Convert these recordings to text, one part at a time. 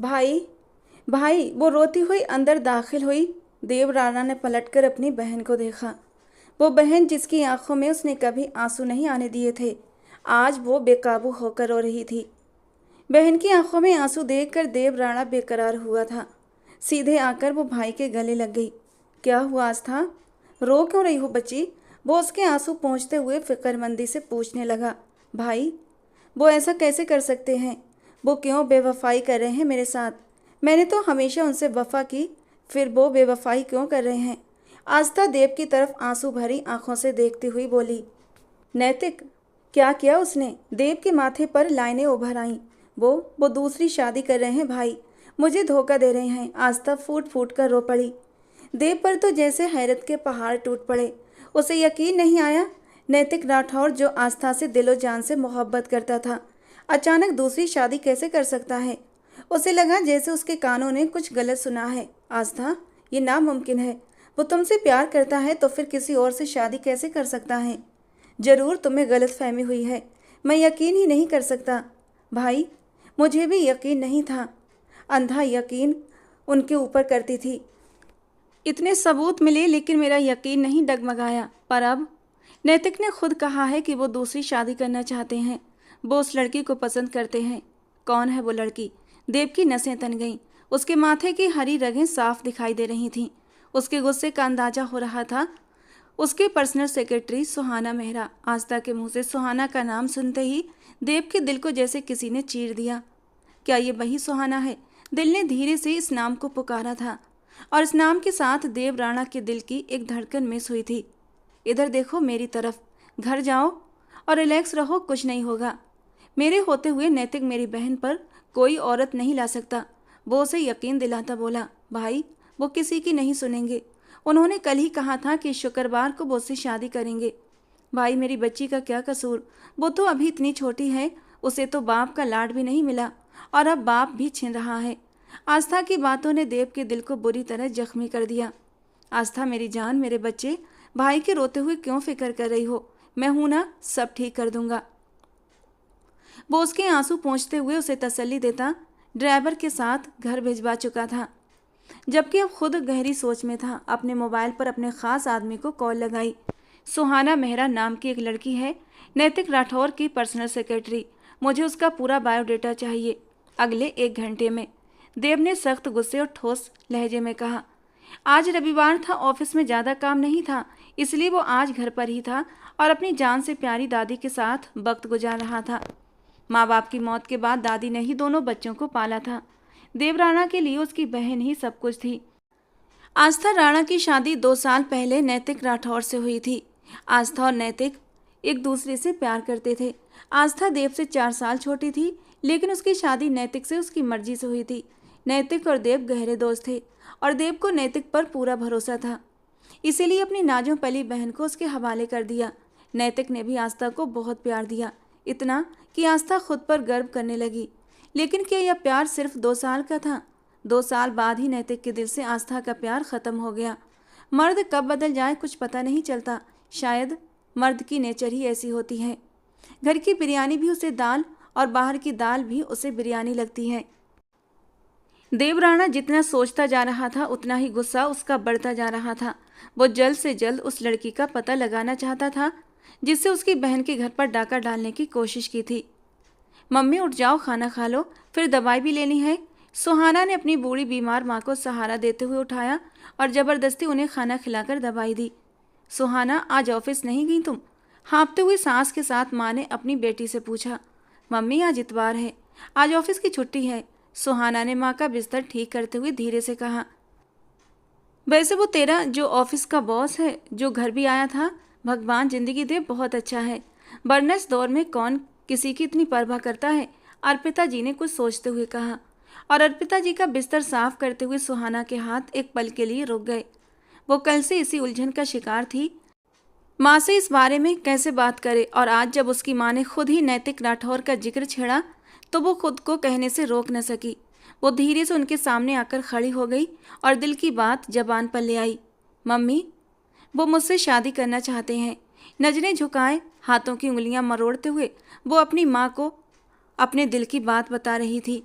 भाई, भाई, वो रोती हुई अंदर दाखिल हुई। देव राणा ने पलटकर अपनी बहन को देखा। वो बहन जिसकी आंखों में उसने कभी आंसू नहीं आने दिए थे, आज वो बेकाबू होकर रो रही थी। बहन की आंखों में आंसू देखकर देव राणा बेकरार हुआ था। सीधे आकर वो भाई के गले लग गई। क्या हुआ आस्था, रो क्यों रही हो बच्ची? वो उसके आंसू पोंछते हुए फिक्रमंदी से पूछने लगा। भाई, वो ऐसा कैसे कर सकते हैं? वो क्यों बेवफाई कर रहे हैं मेरे साथ? मैंने तो हमेशा उनसे वफा की, फिर वो बेवफाई क्यों कर रहे हैं? आस्था देव की तरफ आंसू भरी आंखों से देखती हुई बोली। नैतिक, क्या किया उसने? देव के माथे पर लाइनें उभर आईं। वो दूसरी शादी कर रहे हैं भाई, मुझे धोखा दे रहे हैं। आस्था फूट फूट कर रो पड़ी। देव पर तो जैसे हैरत के पहाड़ टूट पड़े। उसे यकीन नहीं आया, नैतिक राठौर जो आस्था से दिलो जान से मोहब्बत करता था, अचानक दूसरी शादी कैसे कर सकता है? उसे लगा जैसे उसके कानों ने कुछ गलत सुना है। आस्था, ये नामुमकिन है। वो तुमसे प्यार करता है तो फिर किसी और से शादी कैसे कर सकता है? जरूर तुम्हें गलत फहमी हुई है। मैं यकीन ही नहीं कर सकता। भाई, मुझे भी यकीन नहीं था। अंधा यकीन उनके ऊपर करती थी। इतने सबूत मिले लेकिन मेरा यकीन नहीं डगमगाया। पर अब नैतिक ने खुद कहा है कि वो दूसरी शादी करना चाहते हैं। वो उस लड़की को पसंद करते हैं। कौन है वो लड़की? देव की नसें तन गईं। उसके माथे की हरी रगें साफ दिखाई दे रही थीं। उसके गुस्से का अंदाजा हो रहा था। उसके पर्सनल सेक्रेटरी सुहाना मेहरा। आस्था के मुंह से सुहाना का नाम सुनते ही देव के दिल को जैसे किसी ने चीर दिया। क्या ये वही सुहाना है? दिल ने धीरे से इस नाम को पुकारा था और इस नाम के साथ देव राणा के दिल की एक धड़कन मिस हुई थी। इधर देखो मेरी तरफ, घर जाओ और रिलैक्स रहो, कुछ नहीं होगा। मेरे होते हुए नैतिक मेरी बहन पर कोई औरत नहीं ला सकता। वो उसे यकीन दिलाता बोला। भाई, वो किसी की नहीं सुनेंगे। उन्होंने कल ही कहा था कि शुक्रवार को वो उससे शादी करेंगे। भाई, मेरी बच्ची का क्या कसूर? वो तो अभी इतनी छोटी है, उसे तो बाप का लाड भी नहीं मिला और अब बाप भी छिन रहा है। आस्था की बातों ने देव के दिल को बुरी तरह जख्मी कर दिया। आस्था मेरी जान, मेरे बच्चे, भाई के रोते हुए क्यों फिक्र कर रही हो? मैं हूं ना, सब ठीक कर दूंगा। वो उसके आंसू पोंछते हुए उसे तसल्ली देता ड्राइवर के साथ घर भिजवा चुका था, जबकि अब खुद गहरी सोच में था। अपने मोबाइल पर अपने खास आदमी को कॉल लगाई। सुहाना मेहरा नाम की एक लड़की है, नैतिक राठौर की पर्सनल सेक्रेटरी। मुझे उसका पूरा बायोडेटा चाहिए, अगले 1 घंटे में। देव ने सख्त गुस्से और ठोस लहजे में कहा। आज रविवार था, ऑफिस में ज़्यादा काम नहीं था, इसलिए वो आज घर पर ही था और अपनी जान से प्यारी दादी के साथ वक्त गुजार रहा था। माँ बाप की मौत के बाद दादी ने ही दोनों बच्चों को पाला था। देव राणा के लिए उसकी बहन ही सब कुछ थी। आस्था राणा की शादी 2 साल पहले नैतिक राठौर से हुई थी। आस्था और नैतिक एक दूसरे से प्यार करते थे। आस्था देव से 4 साल छोटी थी, लेकिन उसकी शादी नैतिक से उसकी मर्जी से हुई थी। नैतिक और देव गहरे दोस्त थे और देव को नैतिक पर पूरा भरोसा था, इसीलिए अपनी नाजों पली बहन को उसके हवाले कर दिया। नैतिक ने भी आस्था को बहुत प्यार दिया, इतना कि आस्था खुद पर गर्व करने लगी। लेकिन क्या यह प्यार सिर्फ 2 साल का था? 2 साल बाद ही नैतिक के दिल से आस्था का प्यार खत्म हो गया। मर्द कब बदल जाए कुछ पता नहीं चलता। शायद मर्द की नेचर ही ऐसी होती है। घर की बिरयानी भी उसे दाल और बाहर की दाल भी उसे बिरयानी लगती है। देव राणा जितना सोचता जा रहा था उतना ही गुस्सा उसका बढ़ता जा रहा था। वो जल्द से जल्द उस लड़की का पता लगाना चाहता था जिससे उसकी बहन के घर पर डाका डालने की कोशिश की थी। मम्मी उठ जाओ, खाना खा लो, फिर दवाई भी लेनी है। सुहाना ने अपनी बूढ़ी बीमार माँ को सहारा देते हुए उठाया और जबरदस्ती उन्हें खाना खिलाकर दवाई दी। सुहाना, आज ऑफिस नहीं गई तुम? हाँफते हुए सांस के साथ माँ ने अपनी बेटी से पूछा। मम्मी, आज इतवार है, आज ऑफिस की छुट्टी है। सुहाना ने माँ का बिस्तर ठीक करते हुए धीरे से कहा। वैसे वो तेरा जो ऑफिस का बॉस है, जो घर भी आया था, भगवान जिंदगी दे, बहुत अच्छा है, वरना इस दौर में कौन किसी की इतनी परवाह करता है। अर्पिता जी ने कुछ सोचते हुए कहा और अर्पिता जी का बिस्तर साफ करते हुए सुहाना के हाथ एक पल के लिए रुक गए। वो कल से इसी उलझन का शिकार थी, माँ से इस बारे में कैसे बात करे, और आज जब उसकी माँ ने खुद ही नैतिक राठौर का जिक्र छेड़ा तो वो खुद को कहने से रोक न सकी। वो धीरे से उनके सामने आकर खड़ी हो गई और दिल की बात जबान पर ले आई। मम्मी, वो मुझसे शादी करना चाहते हैं। नजरें झुकाए, हाथों की उंगलियां मरोड़ते हुए वो अपनी माँ को अपने दिल की बात बता रही थी।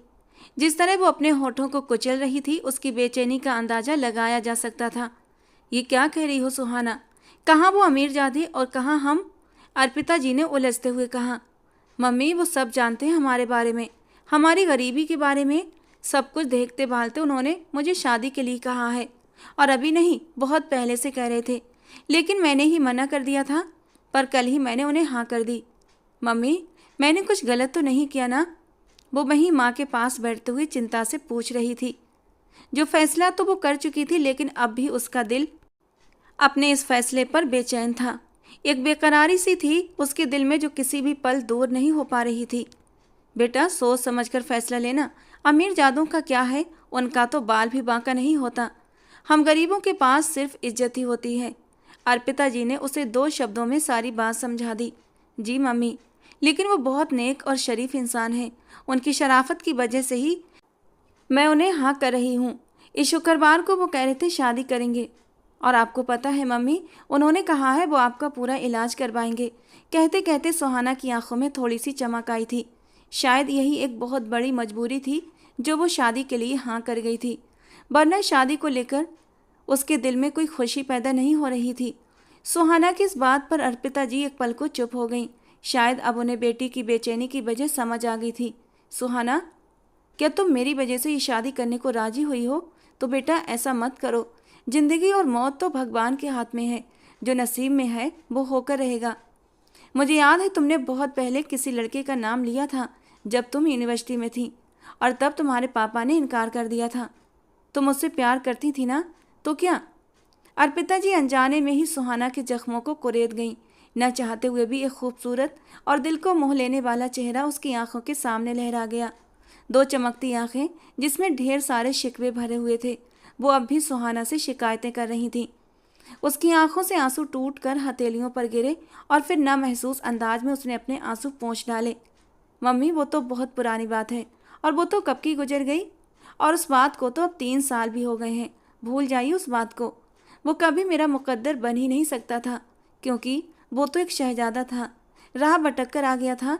जिस तरह वो अपने होठों को कुचल रही थी, उसकी बेचैनी का अंदाजा लगाया जा सकता था। ये क्या कह रही हो सुहाना? कहाँ वो अमीरजादे और कहाँ हम? अर्पिता जी ने उलझते हुए कहा। मम्मी, वो सब जानते हैं हमारे बारे में, हमारी गरीबी के बारे में। सब कुछ देखते भालते उन्होंने मुझे शादी के लिए कहा है, और अभी नहीं, बहुत पहले से कह रहे थे, लेकिन मैंने ही मना कर दिया था। पर कल ही मैंने उन्हें हाँ कर दी। मम्मी, मैंने कुछ गलत तो नहीं किया ना? वो वहीं माँ के पास बैठते हुए चिंता से पूछ रही थी। जो फैसला तो वो कर चुकी थी, लेकिन अब भी उसका दिल अपने इस फैसले पर बेचैन था। एक बेकरारी सी थी उसके दिल में, जो किसी भी पल दूर नहीं हो पा रही थी। बेटा, सोच समझकर फैसला लेना। अमीर जादों का क्या है, उनका तो बाल भी बांका नहीं होता। हम गरीबों के पास सिर्फ इज्जत ही होती है। अर्पिता जी ने उसे 2 शब्दों में सारी बात समझा दी। जी मम्मी, लेकिन वो बहुत नेक और शरीफ इंसान है। उनकी शराफत की वजह से ही मैं उन्हें हाँ कर रही हूँ। इस शुक्रवार को वो कह रहे थे शादी करेंगे, और आपको पता है मम्मी, उन्होंने कहा है वो आपका पूरा इलाज करवाएंगे। कहते कहते सुहाना की आंखों में थोड़ी सी चमक आई थी। शायद यही एक बहुत बड़ी मजबूरी थी जो वो शादी के लिए हाँ कर गई थी, वरना शादी को लेकर उसके दिल में कोई खुशी पैदा नहीं हो रही थी। सुहाना की इस बात पर अर्पिता जी एक पल को चुप हो गईं। शायद अब उन्हें बेटी की बेचैनी की वजह समझ आ गई थी। सुहाना, क्या तुम मेरी वजह से ये शादी करने को राजी हुई हो? तो बेटा ऐसा मत करो। जिंदगी और मौत तो भगवान के हाथ में है। जो नसीब में है वो होकर रहेगा। मुझे याद है तुमने बहुत पहले किसी लड़के का नाम लिया था जब तुम यूनिवर्सिटी में थी, और तब तुम्हारे पापा ने इनकार कर दिया था। तुम मुझसे प्यार करती थी ना? तो क्या? अर्पिता जी अनजाने में ही सुहाना के जख्मों को कुरेद गईं। न चाहते हुए भी एक खूबसूरत और दिल को मोह लेने वाला चेहरा उसकी आंखों के सामने लहरा गया। 2 चमकती आंखें जिसमें ढेर सारे शिकवे भरे हुए थे, वो अब भी सुहाना से शिकायतें कर रही थीं। उसकी आंखों से आंसू टूट कर हथेलियों पर गिरे, और फिर नामहसूस अंदाज में उसने अपने आंसू पोंछ डाले। मम्मी, वो तो बहुत पुरानी बात है, और वो तो कब की गुजर गई, और उस बात को तो अब 3 साल भी हो गए हैं। भूल जाइए उस बात को। वो कभी मेरा मुकद्दर बन ही नहीं सकता था, क्योंकि वो तो एक शहजादा था, राह भटक कर आ गया था,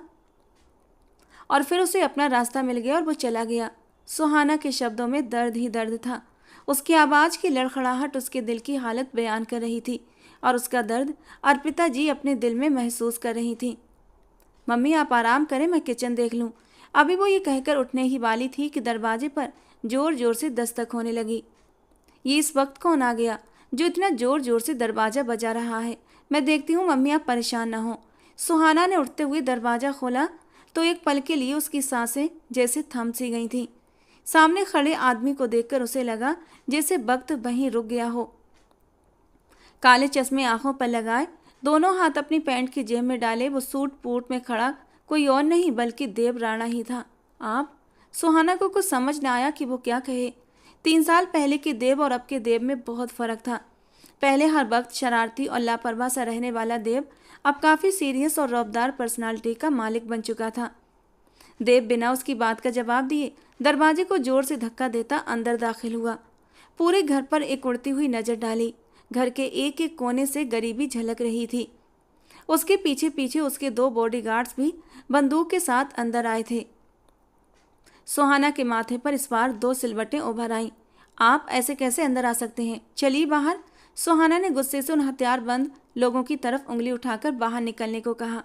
और फिर उसे अपना रास्ता मिल गया और वो चला गया। सुहाना के शब्दों में दर्द ही दर्द था। उसकी आवाज़ की लड़खड़ाहट उसके दिल की हालत बयान कर रही थी, और उसका दर्द अर्पिता जी अपने दिल में महसूस कर रही थी। मम्मी, आप आराम करें, मैं किचन देख लूँ। अभी वो ये कहकर उठने ही वाली थी कि दरवाजे पर जोर जोर से दस्तक होने लगी। ये इस वक्त कौन आ गया जो इतना जोर जोर से दरवाज़ा बजा रहा है? मैं देखती हूँ मम्मी, आप परेशान ना हो। सुहाना ने उठते हुए दरवाज़ा खोला तो एक पल के लिए उसकी सांसें जैसे थम सी गई थीं। सामने खड़े आदमी को देखकर उसे लगा जैसे वक्त वहीं रुक गया हो। काले चश्मे आंखों पर लगाए, दोनों हाथ अपनी पैंट की जेब में डाले, वो सूट बूट में खड़ा कोई और नहीं बल्कि देव राणा ही था। आप? सुहाना को कुछ समझ न आया कि वो क्या कहे। 3 साल पहले के देव और अब के देव में बहुत फर्क था। पहले हर वक्त शरारती और लापरवाह सा रहने वाला देव अब काफ़ी सीरियस और रौबदार पर्सनालिटी का मालिक बन चुका था। देव बिना उसकी बात का जवाब दिए दरवाजे को जोर से धक्का देता अंदर दाखिल हुआ। पूरे घर पर एक उड़ती हुई नज़र डाली। घर के एक एक कोने से गरीबी झलक रही थी। उसके पीछे पीछे उसके 2 बॉडीगार्ड्स भी बंदूक के साथ अंदर आए थे। सुहाना के माथे पर इस बार 2 सिलवटें उभर आईं। आप ऐसे कैसे अंदर आ सकते हैं? चलिए बाहर। सुहाना ने गुस्से से उन हथियारबंद लोगों की तरफ उंगली उठाकर बाहर निकलने को कहा।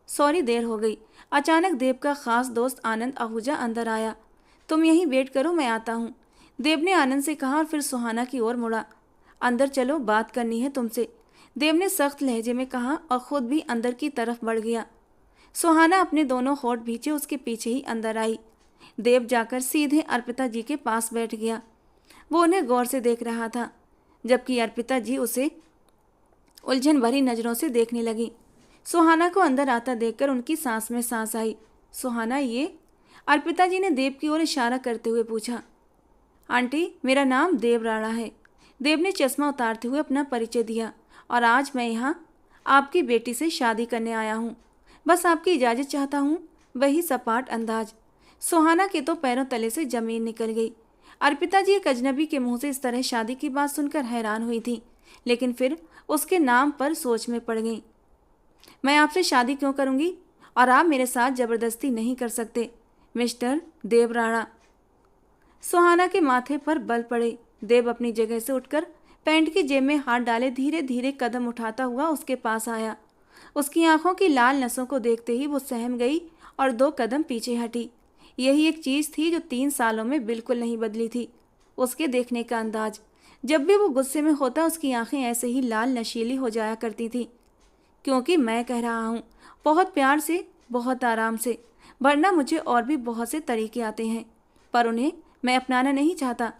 सॉरी, देर हो गई। अचानक देव का खास दोस्त आनंद आहूजा अंदर आया। तुम यहीं वेट करो, मैं आता हूँ, देव ने आनंद से कहा, और फिर सुहाना की ओर मुड़ा। अंदर चलो, बात करनी है तुमसे, देव ने सख्त लहजे में कहा, और खुद भी अंदर की तरफ बढ़ गया। सुहाना अपने दोनों होठ भींचे उसके पीछे ही अंदर आई। देव जाकर सीधे अर्पिता जी के पास बैठ गया। वो उन्हें गौर से देख रहा था, जबकि अर्पिता जी उसे उलझन भरी नज़रों से देखने लगी। सुहाना को अंदर आता देखकर उनकी सांस में सांस आई। सुहाना, ये? अर्पिता जी ने देव की ओर इशारा करते हुए पूछा। आंटी, मेरा नाम देव राणा है। देव ने चश्मा उतारते हुए अपना परिचय दिया, और आज मैं यहाँ आपकी बेटी से शादी करने आया हूँ। बस आपकी इजाज़त चाहता हूँ। वही सपाट अंदाज। सुहाना के तो पैरों तले से जमीन निकल गई। अर्पिता जी एक अजनबी के मुंह से इस तरह शादी की बात सुनकर हैरान हुई थी, लेकिन फिर उसके नाम पर सोच में पड़ गई। मैं आपसे शादी क्यों करूँगी, और आप मेरे साथ ज़बरदस्ती नहीं कर सकते, मिस्टर देव राणा। सुहाना के माथे पर बल पड़े। देव अपनी जगह से उठकर पैंट की जेब में हाथ डाले धीरे धीरे कदम उठाता हुआ उसके पास आया। उसकी आंखों की लाल नसों को देखते ही वो सहम गई और 2 कदम पीछे हटी। यही एक चीज थी जो 3 सालों में बिल्कुल नहीं बदली थी, उसके देखने का अंदाज। जब भी वो गुस्से में होता उसकी आंखें ऐसे ही लाल नशीली हो जाया करती थी। क्योंकि मैं कह रहा हूँ, बहुत प्यार से, बहुत आराम से, वरना मुझे और भी बहुत से तरीके आते हैं, पर उन्हें मैं अपनाना नहीं चाहता।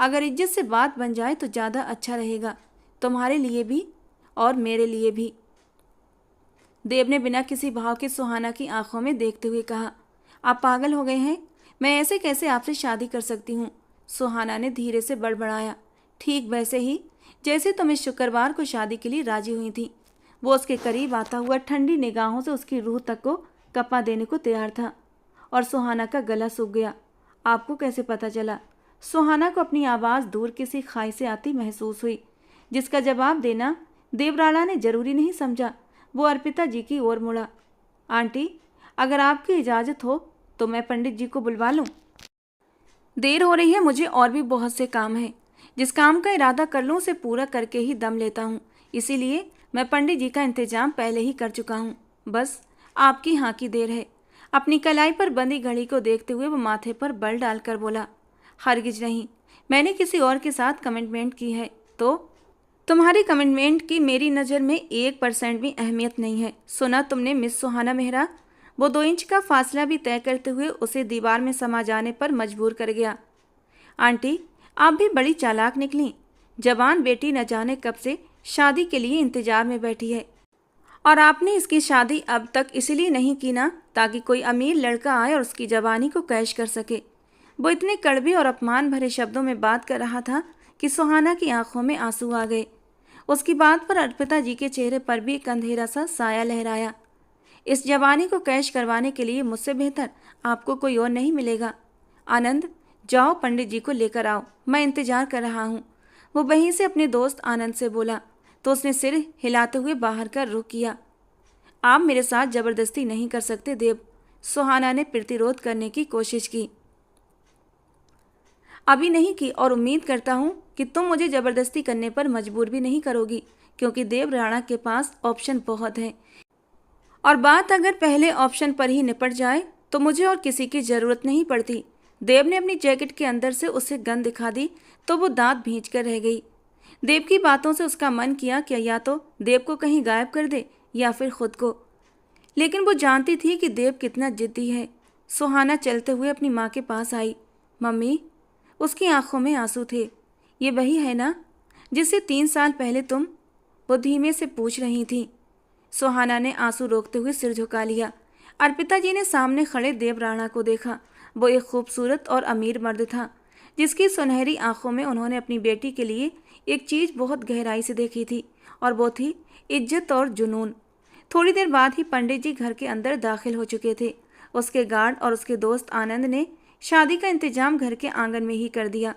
अगर इज्जत से बात बन जाए तो ज़्यादा अच्छा रहेगा, तुम्हारे लिए भी और मेरे लिए भी। देव ने बिना किसी भाव के सुहाना की आंखों में देखते हुए कहा, आप पागल हो गए हैं? मैं ऐसे कैसे आपसे शादी कर सकती हूँ? सुहाना ने धीरे से बड़बड़ाया। ठीक वैसे ही जैसे तुम इस शुक्रवार को शादी के लिए राजी हुई थी। वो उसके करीब आता हुआ ठंडी निगाहों से उसकी रूह तक को कपा देने को तैयार था और सुहाना का गला सूख गया। आपको कैसे पता चला? सुहाना को अपनी आवाज़ दूर किसी खाई से आती महसूस हुई, जिसका जवाब देना देवराणा ने जरूरी नहीं समझा। वो अर्पिता जी की ओर मुड़ा। आंटी, अगर आपकी इजाज़त हो तो मैं पंडित जी को बुलवा लूँ? देर हो रही है, मुझे और भी बहुत से काम हैं। जिस काम का इरादा कर लूँ उसे पूरा करके ही दम लेता हूँ, इसीलिए मैं पंडित जी का इंतजाम पहले ही कर चुका हूँ। बस आपकी हाँ की देर है। अपनी कलाई पर बंधी घड़ी को देखते हुए वो माथे पर बल डालकर बोला, हरगिज नहीं, मैंने किसी और के साथ कमिटमेंट की है। तो तुम्हारी कमिटमेंट की मेरी नज़र में 1% भी अहमियत नहीं है। सुना तुमने मिस सुहाना मेहरा? वो 2 इंच का फासला भी तय करते हुए उसे दीवार में समा जाने पर मजबूर कर गया। आंटी, आप भी बड़ी चालाक निकली। जवान बेटी न जाने कब से शादी के लिए इंतजार में बैठी है, और आपने इसकी शादी अब तक इसलिए नहीं की ना ताकि कोई अमीर लड़का आए और उसकी जवानी को कैश कर सके। वो इतने कड़वे और अपमान भरे शब्दों में बात कर रहा था कि सुहाना की आंखों में आंसू आ गए। उसकी बात पर अर्पिता जी के चेहरे पर भी एक अंधेरा सा साया लहराया। इस जवानी को कैश करवाने के लिए मुझसे बेहतर आपको कोई और नहीं मिलेगा। आनंद, जाओ पंडित जी को लेकर आओ, मैं इंतजार कर रहा हूँ। वो वहीं से अपने दोस्त आनंद से बोला तो उसने सिर हिलाते हुए बाहर का रुख किया। आप मेरे साथ जबरदस्ती नहीं कर सकते देव। सुहाना ने प्रतिरोध करने की कोशिश की। अभी नहीं की, और उम्मीद करता हूँ कि तुम मुझे जबरदस्ती करने पर मजबूर भी नहीं करोगी, क्योंकि देव राणा के पास ऑप्शन बहुत हैं, और बात अगर पहले ऑप्शन पर ही निपट जाए तो मुझे और किसी की जरूरत नहीं पड़ती। देव ने अपनी जैकेट के अंदर से उसे गन दिखा दी तो वो दांत भींच कर रह गई। देव की बातों से उसका मन किया कि या तो देव को कहीं गायब कर दे या फिर खुद को, लेकिन वो जानती थी कि देव कितना जिद्दी है। सुहाना चलते हुए अपनी माँ के पास आई। मम्मी, उसकी आंखों में आंसू थे। ये वही है ना जिससे 3 साल पहले तुम? वो धीमे से पूछ रही थी। सुहाना ने आंसू रोकते हुए सिर झुका लिया। अर्पिता जी ने सामने खड़े देव राणा को देखा। वो एक खूबसूरत और अमीर मर्द था, जिसकी सुनहरी आंखों में उन्होंने अपनी बेटी के लिए एक चीज़ बहुत गहराई से देखी थी, और वो थी इज्जत और जुनून। थोड़ी देर बाद ही पंडित जी घर के अंदर दाखिल हो चुके थे। उसके गार्ड और उसके दोस्त आनंद ने शादी का इंतजाम घर के आंगन में ही कर दिया।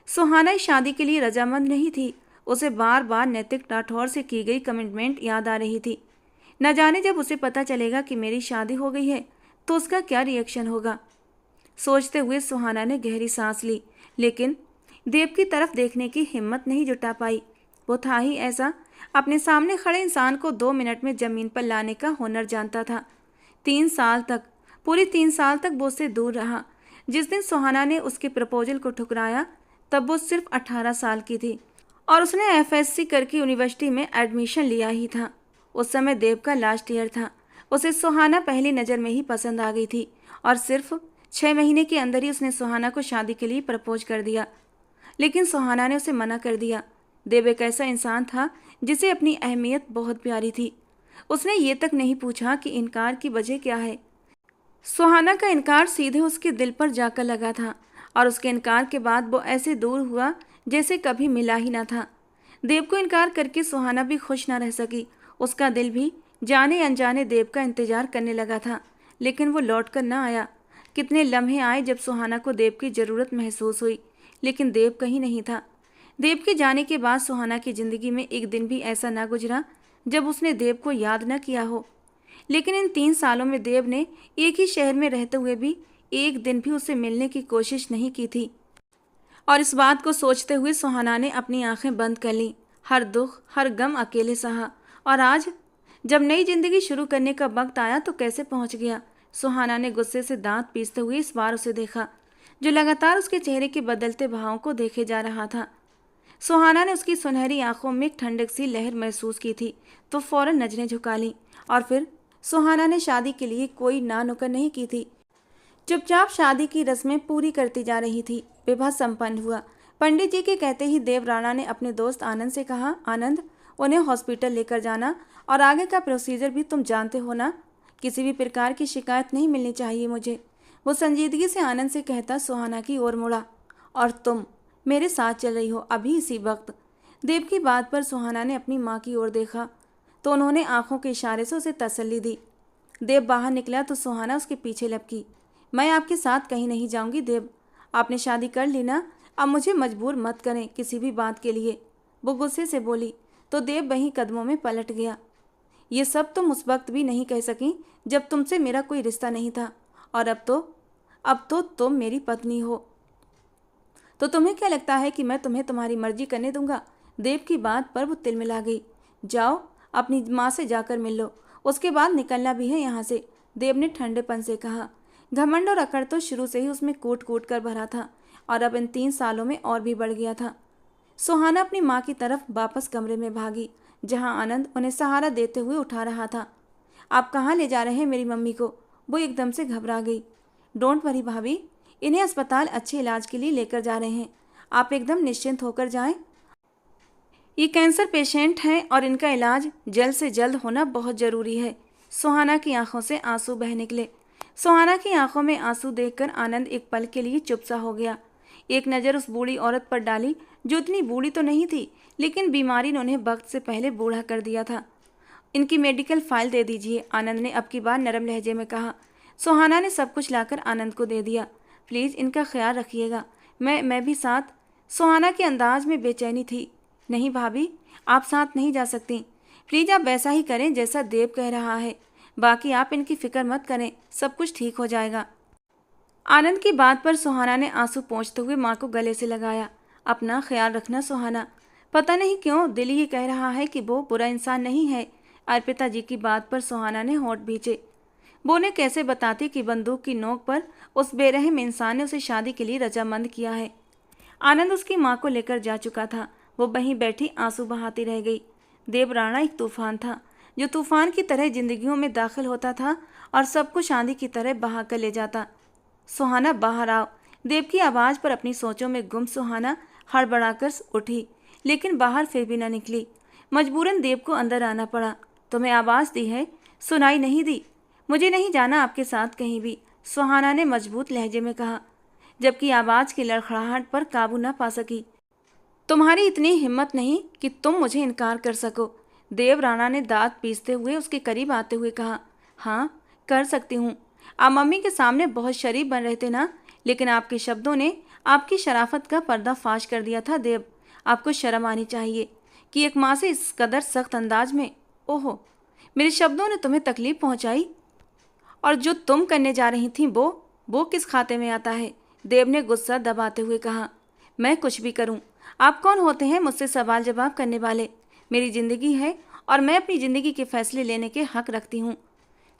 सुहाना इस शादी के लिए रजामंद नहीं थी। उसे बार बार नैतिक राठौर से की गई कमिटमेंट याद आ रही थी। न जाने जब उसे पता चलेगा कि मेरी शादी हो गई है तो उसका क्या रिएक्शन होगा। सोचते हुए सुहाना ने गहरी सांस ली, लेकिन देव की तरफ देखने की हिम्मत नहीं जुटा पाई। वो था ही ऐसा, अपने सामने खड़े इंसान को 2 मिनट में जमीन पर लाने का हुनर जानता था। 3 साल तक, पूरे 3 साल तक वो उससे दूर रहा। जिस दिन सुहाना ने उसके प्रपोजल को ठुकराया तब वो सिर्फ 18 साल की थी, और उसने एफएससी करके यूनिवर्सिटी में एडमिशन लिया ही था। उस समय देव का लास्ट ईयर था। उसे सुहाना पहली नज़र में ही पसंद आ गई थी, और सिर्फ 6 महीने के अंदर ही उसने सुहाना को शादी के लिए प्रपोज कर दिया। लेकिन सुहाना ने उसे मना कर दिया। देव एक ऐसा इंसान था जिसे अपनी अहमियत बहुत प्यारी थी। उसने ये तक नहीं पूछा कि इनकार की वजह क्या है। सुहाना का इनकार सीधे उसके दिल पर जाकर लगा था, और उसके इनकार के बाद वो ऐसे दूर हुआ जैसे कभी मिला ही ना था। देव को इनकार करके सुहाना भी खुश ना रह सकी। उसका दिल भी जाने अनजाने देव का इंतजार करने लगा था, लेकिन वो लौट कर ना आया। कितने लम्हे आए जब सुहाना को देव की ज़रूरत महसूस हुई, लेकिन देव कहीं नहीं था। देव के जाने के बाद सुहाना की ज़िंदगी में एक दिन भी ऐसा ना गुजरा जब उसने देव को याद न किया हो। लेकिन इन 3 सालों में देव ने एक ही शहर में रहते हुए भी एक दिन भी उससे मिलने की कोशिश नहीं की थी। और इस बात को सोचते हुए सुहाना ने अपनी आंखें बंद कर लीं। हर दुख, हर गम अकेले सहा। और आज जब नई जिंदगी शुरू करने का वक्त आया तो कैसे पहुंच गया। सुहाना ने गुस्से से दांत पीसते हुए इस बार उसे देखा, जो लगातार उसके चेहरे के बदलते भावों को देखे जा रहा था। सुहाना ने उसकी सुनहरी आंखों में एक ठंडक सी लहर महसूस की थी, तो फौरन नजरें झुका लीं। और फिर सुहाना ने शादी के लिए कोई ना नुक्कड़ नहीं की थी, चुपचाप शादी की रस्में पूरी करती जा रही थी। विवाह संपन्न हुआ। पंडित जी के कहते ही देव राणा ने अपने दोस्त आनंद से कहा, आनंद, उन्हें हॉस्पिटल लेकर जाना और आगे का प्रोसीजर भी तुम जानते हो ना। किसी भी प्रकार की शिकायत नहीं मिलनी चाहिए मुझे। वो संजीदगी से आनंद से कहता सुहाना की ओर मुड़ा। और तुम मेरे साथ चल रही हो अभी इसी वक्त। देव की बात पर सुहाना ने अपनी माँ की ओर देखा तो उन्होंने आंखों के इशारे से उसे तसल्ली दी। देव बाहर निकला तो सुहाना उसके पीछे लपकी। मैं आपके साथ कहीं नहीं जाऊंगी देव, आपने शादी कर ली ना, अब मुझे मजबूर मत करें किसी भी बात के लिए, वो गुस्से से बोली। तो देव वहीं कदमों में पलट गया। ये सब तुम उस वक्त भी नहीं कह सकी जब तुमसे मेरा कोई रिश्ता नहीं था, और अब तो तुम मेरी पत्नी हो। तो तुम्हें क्या लगता है कि मैं तुम्हें तुम्हारी मर्जी करने दूंगा। देव की बात पर वो तिलमिला गई। जाओ अपनी माँ से जाकर मिल लो, उसके बाद निकलना भी है यहाँ से, देव ने ठंडेपन से कहा। घमंड और अकड़ तो शुरू से ही उसमें कूट कूट कर भरा था, और अब इन 3 सालों में और भी बढ़ गया था। सुहाना अपनी माँ की तरफ वापस कमरे में भागी, जहाँ आनंद उन्हें सहारा देते हुए उठा रहा था। आप कहाँ ले जा रहे हैं मेरी मम्मी को। वो एकदम से घबरा गई। डोंट वरी भाभी, इन्हें अस्पताल अच्छे इलाज के लिए लेकर जा रहे हैं, आप एकदम निश्चिंत होकर जाएं। ये कैंसर पेशेंट हैं और इनका इलाज जल्द से जल्द होना बहुत ज़रूरी है। सुहाना की आंखों से आंसू बह निकले। सुहाना की आंखों में आंसू देखकर आनंद एक पल के लिए चुप सा हो गया। एक नज़र उस बूढ़ी औरत पर डाली, जो इतनी बूढ़ी तो नहीं थी, लेकिन बीमारी ने उन्हें वक्त से पहले बूढ़ा कर दिया था। इनकी मेडिकल फाइल दे दीजिए, आनंद ने अब की बार नरम लहजे में कहा। सुहाना ने सब कुछ लाकर आनंद को दे दिया। प्लीज़ इनका ख्याल रखिएगा, मैं भी साथ। सुहाना के अंदाज में बेचैनी थी। नहीं भाभी, आप साथ नहीं जा सकती। प्लीज़ आप वैसा ही करें जैसा देव कह रहा है, बाकी आप इनकी फिक्र मत करें, सब कुछ ठीक हो जाएगा। आनंद की बात पर सुहाना ने आंसू पोंछते हुए माँ को गले से लगाया। अपना ख्याल रखना सुहाना। पता नहीं क्यों दिल ये कह रहा है कि वो बुरा इंसान नहीं है। अर्पिता जी की बात पर सुहाना ने होंठ भींचे। वो उन्हें कैसे बताती कि बंदूक की नोक पर उस बेरहम इंसान ने उसे शादी के लिए रजामंद किया है। आनंद उसकी माँ को लेकर जा चुका था। वो वहीं बैठी आंसू बहाती रह गई। देव राणा एक तूफान था, जो तूफान की तरह जिंदगियों में दाखिल होता था और सब कुछ आंधी की तरह बहा कर ले जाता। सुहाना बाहर आओ। देव की आवाज़ पर अपनी सोचों में गुम सुहाना हड़बड़ाकर उठी, लेकिन बाहर फिर भी न निकली। मजबूरन देव को अंदर आना पड़ा। तुम्हें आवाज़ दी है, सुनाई नहीं दी। मुझे नहीं जाना आपके साथ कहीं भी, सुहाना ने मजबूत लहजे में कहा, जबकि आवाज़ की लड़खड़ाहट पर काबू न पा सकी। तुम्हारी इतनी हिम्मत नहीं कि तुम मुझे इनकार कर सको, देव राणा ने दांत पीसते हुए उसके करीब आते हुए कहा। हाँ, कर सकती हूँ। आप मम्मी के सामने बहुत शरीफ बन रहे थे ना, लेकिन आपके शब्दों ने आपकी शराफत का पर्दाफाश कर दिया था देव। आपको शर्म आनी चाहिए कि एक माँ से इस कदर सख्त अंदाज में। ओहो, मेरे शब्दों ने तुम्हें तकलीफ पहुँचाई, और जो तुम करने जा रही थी वो किस खाते में आता है, देव ने गुस्सा दबाते हुए कहा। मैं कुछ भी करूं, आप कौन होते हैं मुझसे सवाल जवाब करने वाले। मेरी ज़िंदगी है और मैं अपनी ज़िंदगी के फैसले लेने के हक रखती हूँ।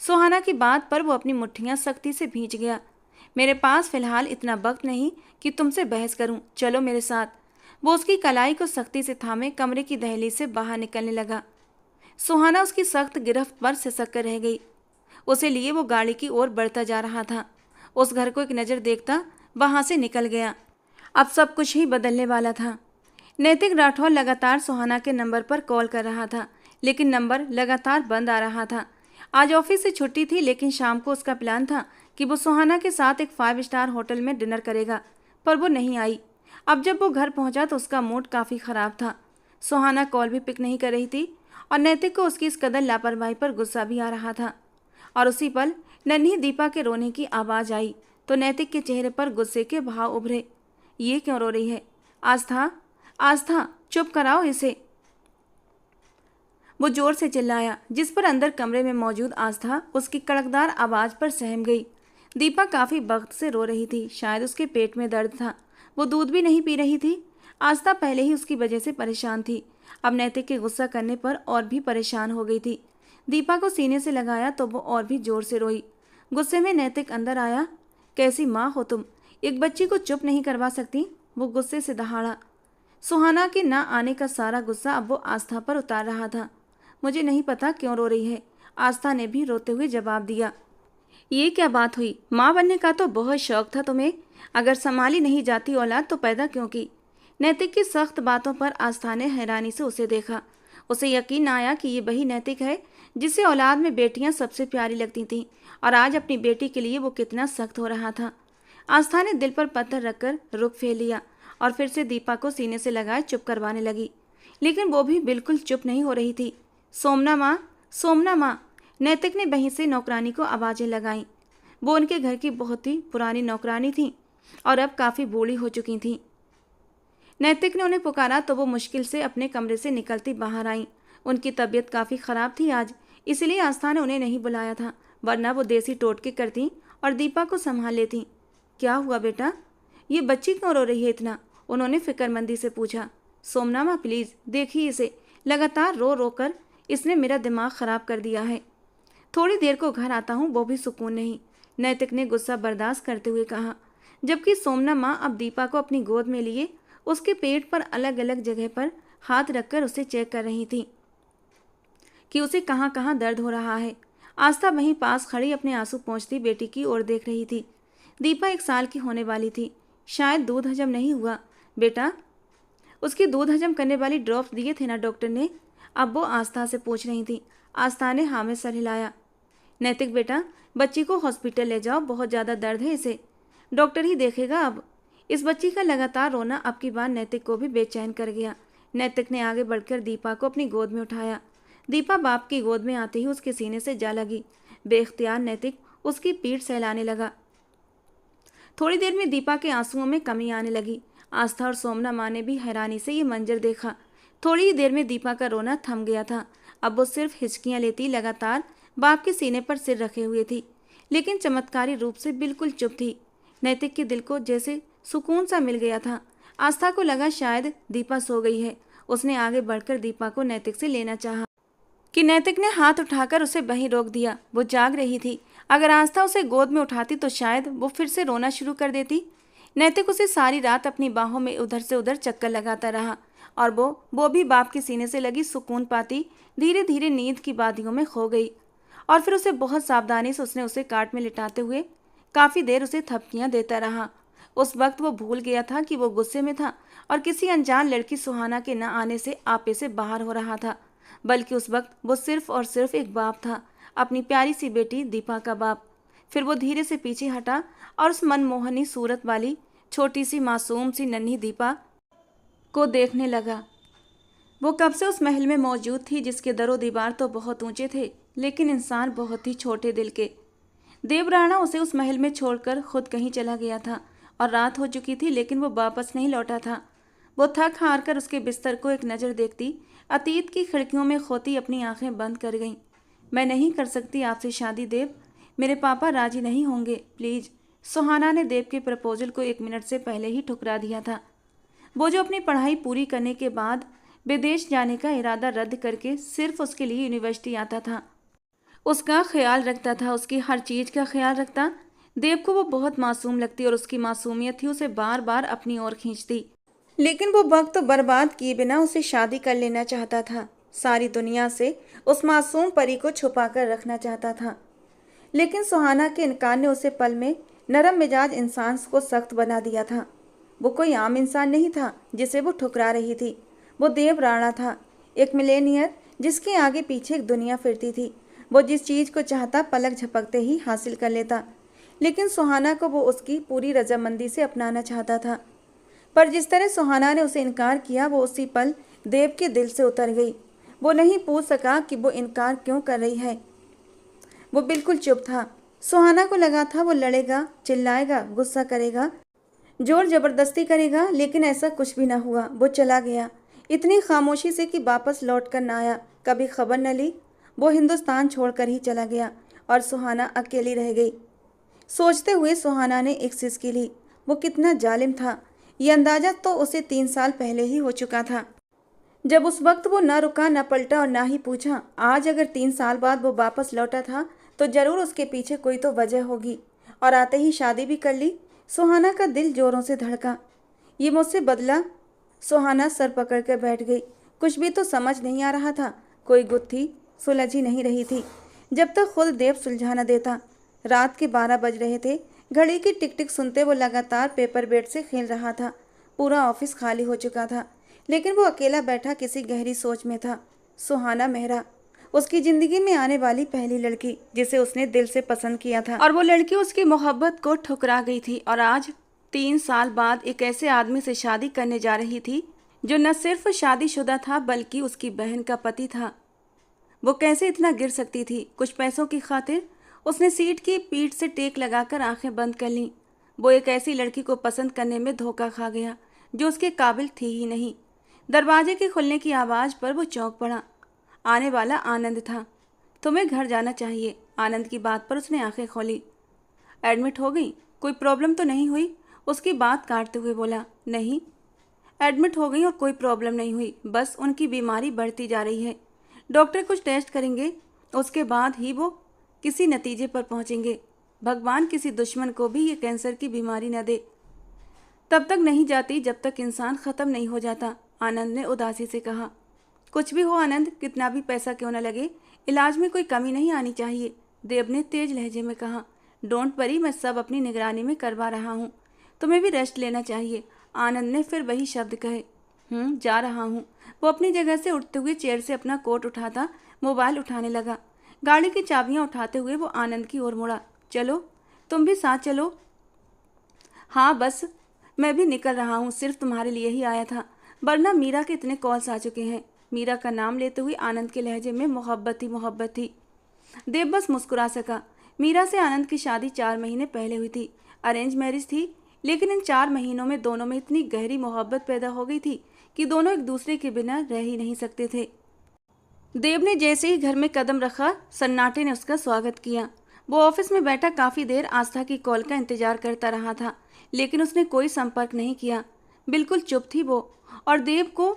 सुहाना की बात पर वो अपनी मुट्ठियाँ सख्ती से भींच गया। मेरे पास फ़िलहाल इतना वक्त नहीं कि तुमसे बहस करूँ, चलो मेरे साथ। वो उसकी कलाई को सख्ती से थामे कमरे की दहलीज से बाहर निकलने लगा। सुहाना उसकी सख्त गिरफ्त पर सिसक कर रह गई। उसे लिए वो गाड़ी की ओर बढ़ता जा रहा था। उस घर को एक नज़र देखता वहाँ से निकल गया। अब सब कुछ ही बदलने वाला था। नैतिक राठौर लगातार सुहाना के नंबर पर कॉल कर रहा था, लेकिन नंबर लगातार बंद आ रहा था। आज ऑफिस से छुट्टी थी, लेकिन शाम को उसका प्लान था कि वो सुहाना के साथ एक 5 स्टार होटल में डिनर करेगा, पर वो नहीं आई। अब जब वो घर पहुंचा तो उसका मूड काफ़ी ख़राब था। सुहाना कॉल भी पिक नहीं कर रही थी और नैतिक को उसकी इस कदर लापरवाही पर गुस्सा भी आ रहा था। और उसी पल नन्ही दीपा के रोने की आवाज़ आई तो नैतिक के चेहरे पर गुस्से के भाव उभरे। ये क्यों रो रही है? आस्था, चुप कराओ इसे, वो जोर से चिल्लाया, जिस पर अंदर कमरे में मौजूद आस्था उसकी कड़कदार आवाज़ पर सहम गई। दीपा काफी वक्त से रो रही थी। शायद उसके पेट में दर्द था। वो दूध भी नहीं पी रही थी। आस्था पहले ही उसकी वजह से परेशान थी, अब नैतिक के गुस्सा करने पर और भी परेशान हो गई थी। दीपा को सीने से लगाया तो वो और भी जोर से रोई। गुस्से में नैतिक अंदर आया। कैसी माँ हो तुम, एक बच्ची को चुप नहीं करवा सकती, वो गुस्से से दहाड़ा। सुहाना के ना आने का सारा गुस्सा अब वो आस्था पर उतार रहा था। मुझे नहीं पता क्यों रो रही है, आस्था ने भी रोते हुए जवाब दिया। ये क्या बात हुई, माँ बनने का तो बहुत शौक था तुम्हें, अगर संभाली नहीं जाती औलाद तो पैदा क्यों की। नैतिक की सख्त बातों पर आस्था ने हैरानी से उसे देखा। उसे यकीन आया कि ये वही नैतिक है जिसे औलाद में बेटियां सबसे प्यारी लगती थीं, और आज अपनी बेटी के लिए वो कितना सख्त हो रहा था। आस्था ने दिल पर पत्थर रखकर रुख फेर लिया और फिर से दीपा को सीने से लगाए चुप करवाने लगी, लेकिन वो भी बिल्कुल चुप नहीं हो रही थी। सोमना माँ, सोमना माँ, नैतिक ने वहीं से नौकरानी को आवाज़ें लगाईं। वो उनके घर की बहुत ही पुरानी नौकरानी थी और अब काफ़ी बूढ़ी हो चुकी थी। नैतिक ने उन्हें पुकारा तो वो मुश्किल से अपने कमरे से निकलती बाहर आईं। उनकी तबीयत काफ़ी ख़राब थी आज, इसलिए आस्था ने उन्हें नहीं बुलाया था, वरना वो देसी टोटके करती और दीपा को संभाल लेती। क्या हुआ बेटा, ये बच्ची क्यों रो रही है इतना, उन्होंने फिक्रमंदी से पूछा। सोमना माँ प्लीज़ देखिए इसे, लगातार रो रो कर इसने मेरा दिमाग ख़राब कर दिया है। थोड़ी देर को घर आता हूँ वो भी सुकून नहीं, नैतिक ने गुस्सा बर्दाश्त करते हुए कहा, जबकि सोमना माँ अब दीपा को अपनी गोद में लिए उसके पेट पर अलग अलग जगह पर हाथ रखकर उसे चेक कर रही थी कि उसे कहाँ कहाँ दर्द हो रहा है। आस्था वहीं पास खड़ी अपने आंसू पोंछती बेटी की ओर देख रही थी। दीपा 1 साल की होने वाली थी, शायद दूध हजम नहीं हुआ। बेटा, उसकी दूध हजम करने वाली ड्रॉप्स दिए थे ना डॉक्टर ने, अब वो आस्था से पूछ रही थी। आस्था ने हाँ में सर हिलाया। नैतिक बेटा, बच्ची को हॉस्पिटल ले जाओ, बहुत ज़्यादा दर्द है इसे, डॉक्टर ही देखेगा अब। इस बच्ची का लगातार रोना अब की बार नैतिक को भी बेचैन कर गया। नैतिक ने आगे बढ़कर दीपा को अपनी गोद में उठाया। दीपा बाप की गोद में आते ही उसके सीने से जा लगी। बेख्तियार नैतिक उसकी पीठ सहलाने लगा। थोड़ी देर में दीपा के आंसुओं में कमी आने लगी। आस्था और सोमना माँ ने भी हैरानी से ये मंजर देखा। थोड़ी ही देर में दीपा का रोना थम गया था। अब वो सिर्फ हिचकियाँ लेती लगातार बाप के सीने पर सिर रखे हुए थी, लेकिन चमत्कारी रूप से बिल्कुल चुप थी। नैतिक के दिल को जैसे सुकून सा मिल गया था। आस्था को लगा शायद दीपा सो गई है। उसने आगे बढ़कर दीपा को नैतिक से लेना चाहा कि नैतिक ने हाथ उठाकर उसे वहीं रोक दिया। वो जाग रही थी, अगर आस्था उसे गोद में उठाती तो शायद वो फिर से रोना शुरू कर देती। नैतिक उसे सारी रात अपनी बाहों में उधर से उधर चक्कर लगाता रहा और वो भी बाप के सीने से लगी सुकून पाती धीरे धीरे नींद की वादियों में खो गई। और फिर उसे बहुत सावधानी से उसने उसे काट में लिटाते हुए काफ़ी देर उसे थपकियां देता रहा। उस वक्त वो भूल गया था कि वो गुस्से में था और किसी अनजान लड़की सुहाना के न आने से आपे से बाहर हो रहा था, बल्कि उस वक्त वो सिर्फ और सिर्फ एक बाप था, अपनी प्यारी सी बेटी दीपा का बाप। फिर वो धीरे से पीछे हटा और उस मनमोहनी सूरत वाली छोटी सी मासूम सी नन्ही दीपा को देखने लगा। वो कब से उस महल में मौजूद थी जिसके दरो दीवार तो बहुत ऊंचे थे, लेकिन इंसान बहुत ही छोटे दिल के। देवराणा उसे उस महल में छोड़कर खुद कहीं चला गया था और रात हो चुकी थी, लेकिन वो वापस नहीं लौटा था। वो थक हार कर उसके बिस्तर को एक नज़र देखती अतीत की खिड़कियों में खोती अपनी आंखें बंद कर गईं। मैं नहीं कर सकती आपसे शादी देव, मेरे पापा राजी नहीं होंगे, प्लीज़। सुहाना ने देव के प्रपोजल को 1 मिनट से पहले ही ठुकरा दिया था। वो जो अपनी पढ़ाई पूरी करने के बाद विदेश जाने का इरादा रद्द करके सिर्फ उसके लिए यूनिवर्सिटी आता था, उसका ख्याल रखता था, उसकी हर चीज़ का ख्याल रखता। देव को वो बहुत मासूम लगती और उसकी मासूमियत ही उसे बार बार अपनी ओर खींचती, लेकिन वो वक्त तो बर्बाद किए बिना उसे शादी कर लेना चाहता था। सारी दुनिया से उस मासूम परी को छुपा कर रखना चाहता था, लेकिन सुहाना के इनकार ने उसे पल में नरम मिजाज इंसान को सख्त बना दिया था। वो कोई आम इंसान नहीं था जिसे वो ठुकरा रही थी, वो देव राणा था, एक मिलेनियर जिसके आगे पीछे एक दुनिया फिरती थी। वो जिस चीज़ को चाहता पलक झपकते ही हासिल कर लेता, लेकिन सुहाना को वो उसकी पूरी रजामंदी से अपनाना चाहता था। पर जिस तरह सुहाना ने उसे इनकार किया, वो उसी पल देव के दिल से उतर गई। वो नहीं पूछ सका कि वो इनकार क्यों कर रही है। वो बिल्कुल चुप था। सुहाना को लगा था वो लड़ेगा, चिल्लाएगा, गुस्सा करेगा, जोर जबरदस्ती करेगा, लेकिन ऐसा कुछ भी ना हुआ। वो चला गया इतनी खामोशी से कि वापस लौट कर ना आया, कभी खबर न ली। वो हिंदुस्तान छोड़कर ही चला गया और सुहाना अकेली रह गई। सोचते हुए सुहाना ने एक सिसकी ली। वो कितना जालिम था, ये अंदाजा तो उसे 3 साल पहले ही हो चुका था, जब उस वक्त वो न रुका न पलटा और ना ही पूछा। आज अगर 3 साल बाद वो वापस लौटा था तो जरूर उसके पीछे कोई तो वजह होगी, और आते ही शादी भी कर ली। सुहाना का दिल जोरों से धड़का। ये मुझसे बदला? सुहाना सर पकड़ कर बैठ गई। कुछ भी तो समझ नहीं आ रहा था। कोई गुत्थी सुलझ ही नहीं रही थी जब तक खुद देव सुलझा न देता। रात के 12 बज रहे थे। घड़ी की टिक टिक सुनते वो लगातार पेपर बेड से खेल रहा था। पूरा ऑफिस खाली हो चुका था, लेकिन वो अकेला बैठा किसी गहरी सोच में था। सुहाना मेहरा, उसकी जिंदगी में आने वाली पहली लड़की जिसे उसने दिल से पसंद किया था, और वो लड़की उसकी मोहब्बत को ठुकरा गई थी। और आज 3 साल बाद एक ऐसे आदमी से शादी करने जा रही थी जो न सिर्फ शादीशुदा था बल्कि उसकी बहन का पति था। वो कैसे इतना गिर सकती थी? कुछ पैसों की खातिर उसने सीट की पीठ से टेक लगाकर आंखें बंद कर लीं। वो एक ऐसी लड़की को पसंद करने में धोखा खा गया जो उसके काबिल थी ही नहीं। दरवाजे के खुलने की आवाज़ पर वो चौंक पड़ा। आने वाला आनंद था। तुम्हें घर जाना चाहिए। आनंद की बात पर उसने आंखें खोली। एडमिट हो गई? कोई प्रॉब्लम तो नहीं हुई? उसकी बात काटते हुए बोला। नहीं, एडमिट हो गई और कोई प्रॉब्लम नहीं हुई, बस उनकी बीमारी बढ़ती जा रही है। डॉक्टर कुछ टेस्ट करेंगे, उसके बाद ही वो किसी नतीजे पर पहुंचेंगे। भगवान किसी दुश्मन को भी ये कैंसर की बीमारी न दे। तब तक नहीं जाती जब तक इंसान ख़त्म नहीं हो जाता, आनंद ने उदासी से कहा। कुछ भी हो आनंद, कितना भी पैसा क्यों न लगे, इलाज में कोई कमी नहीं आनी चाहिए, देव ने तेज लहजे में कहा। डोंट वरी, मैं सब अपनी निगरानी में करवा रहा हूँ। तुम्हें भी रेस्ट लेना चाहिए। आनंद ने फिर वही शब्द कहे। जा रहा हूँ। वो अपनी जगह से उठते हुए चेयर से अपना कोट उठाता मोबाइल उठाने लगा। गाड़ी की चाबियाँ उठाते हुए वो आनंद की ओर मुड़ा। चलो, तुम भी साथ चलो। हाँ बस, मैं भी निकल रहा हूँ, सिर्फ तुम्हारे लिए ही आया था, वरना मीरा के इतने कॉल्स आ चुके हैं। मीरा का नाम लेते हुए आनंद के लहजे में मोहब्बत ही मोहब्बत थी। देव बस मुस्कुरा सका। मीरा से आनंद की शादी 4 महीने पहले हुई थी। अरेंज मैरिज थी, लेकिन इन 4 महीनों में दोनों में इतनी गहरी मोहब्बत पैदा हो गई थी कि दोनों एक दूसरे के बिना रह ही नहीं सकते थे। देव ने जैसे ही घर में कदम रखा, सन्नाटे ने उसका स्वागत किया। वो ऑफिस में बैठा काफ़ी देर आस्था की कॉल का इंतजार करता रहा था, लेकिन उसने कोई संपर्क नहीं किया। बिल्कुल चुप थी वो, और देव को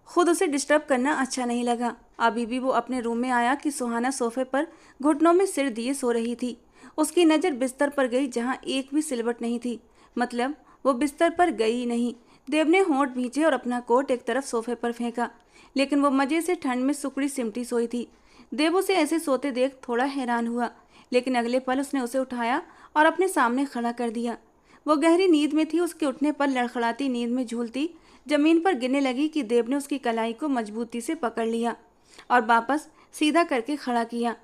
खुद उसे डिस्टर्ब करना अच्छा नहीं लगा। अभी भी वो अपने रूम में आया कि सुहाना सोफे पर घुटनों में सिर दिए सो रही थी। उसकी नज़र बिस्तर पर गई जहाँ एक भी सिलवट नहीं थी, मतलब वो बिस्तर पर गई ही नहीं। देव ने होंठ भींचे और अपना कोट एक तरफ सोफे पर फेंका, लेकिन वो मज़े से ठंड में सुकड़ी सिमटी सोई थी। देव उसे ऐसे सोते देख थोड़ा हैरान हुआ, लेकिन अगले पल उसने उसे उठाया और अपने सामने खड़ा कर दिया। वो गहरी नींद में थी। उसके उठने पर लड़खड़ाती नींद में झूलती जमीन पर गिरने लगी कि देव ने उसकी कलाई को मजबूती से पकड़ लिया और वापस सीधा करके खड़ा किया,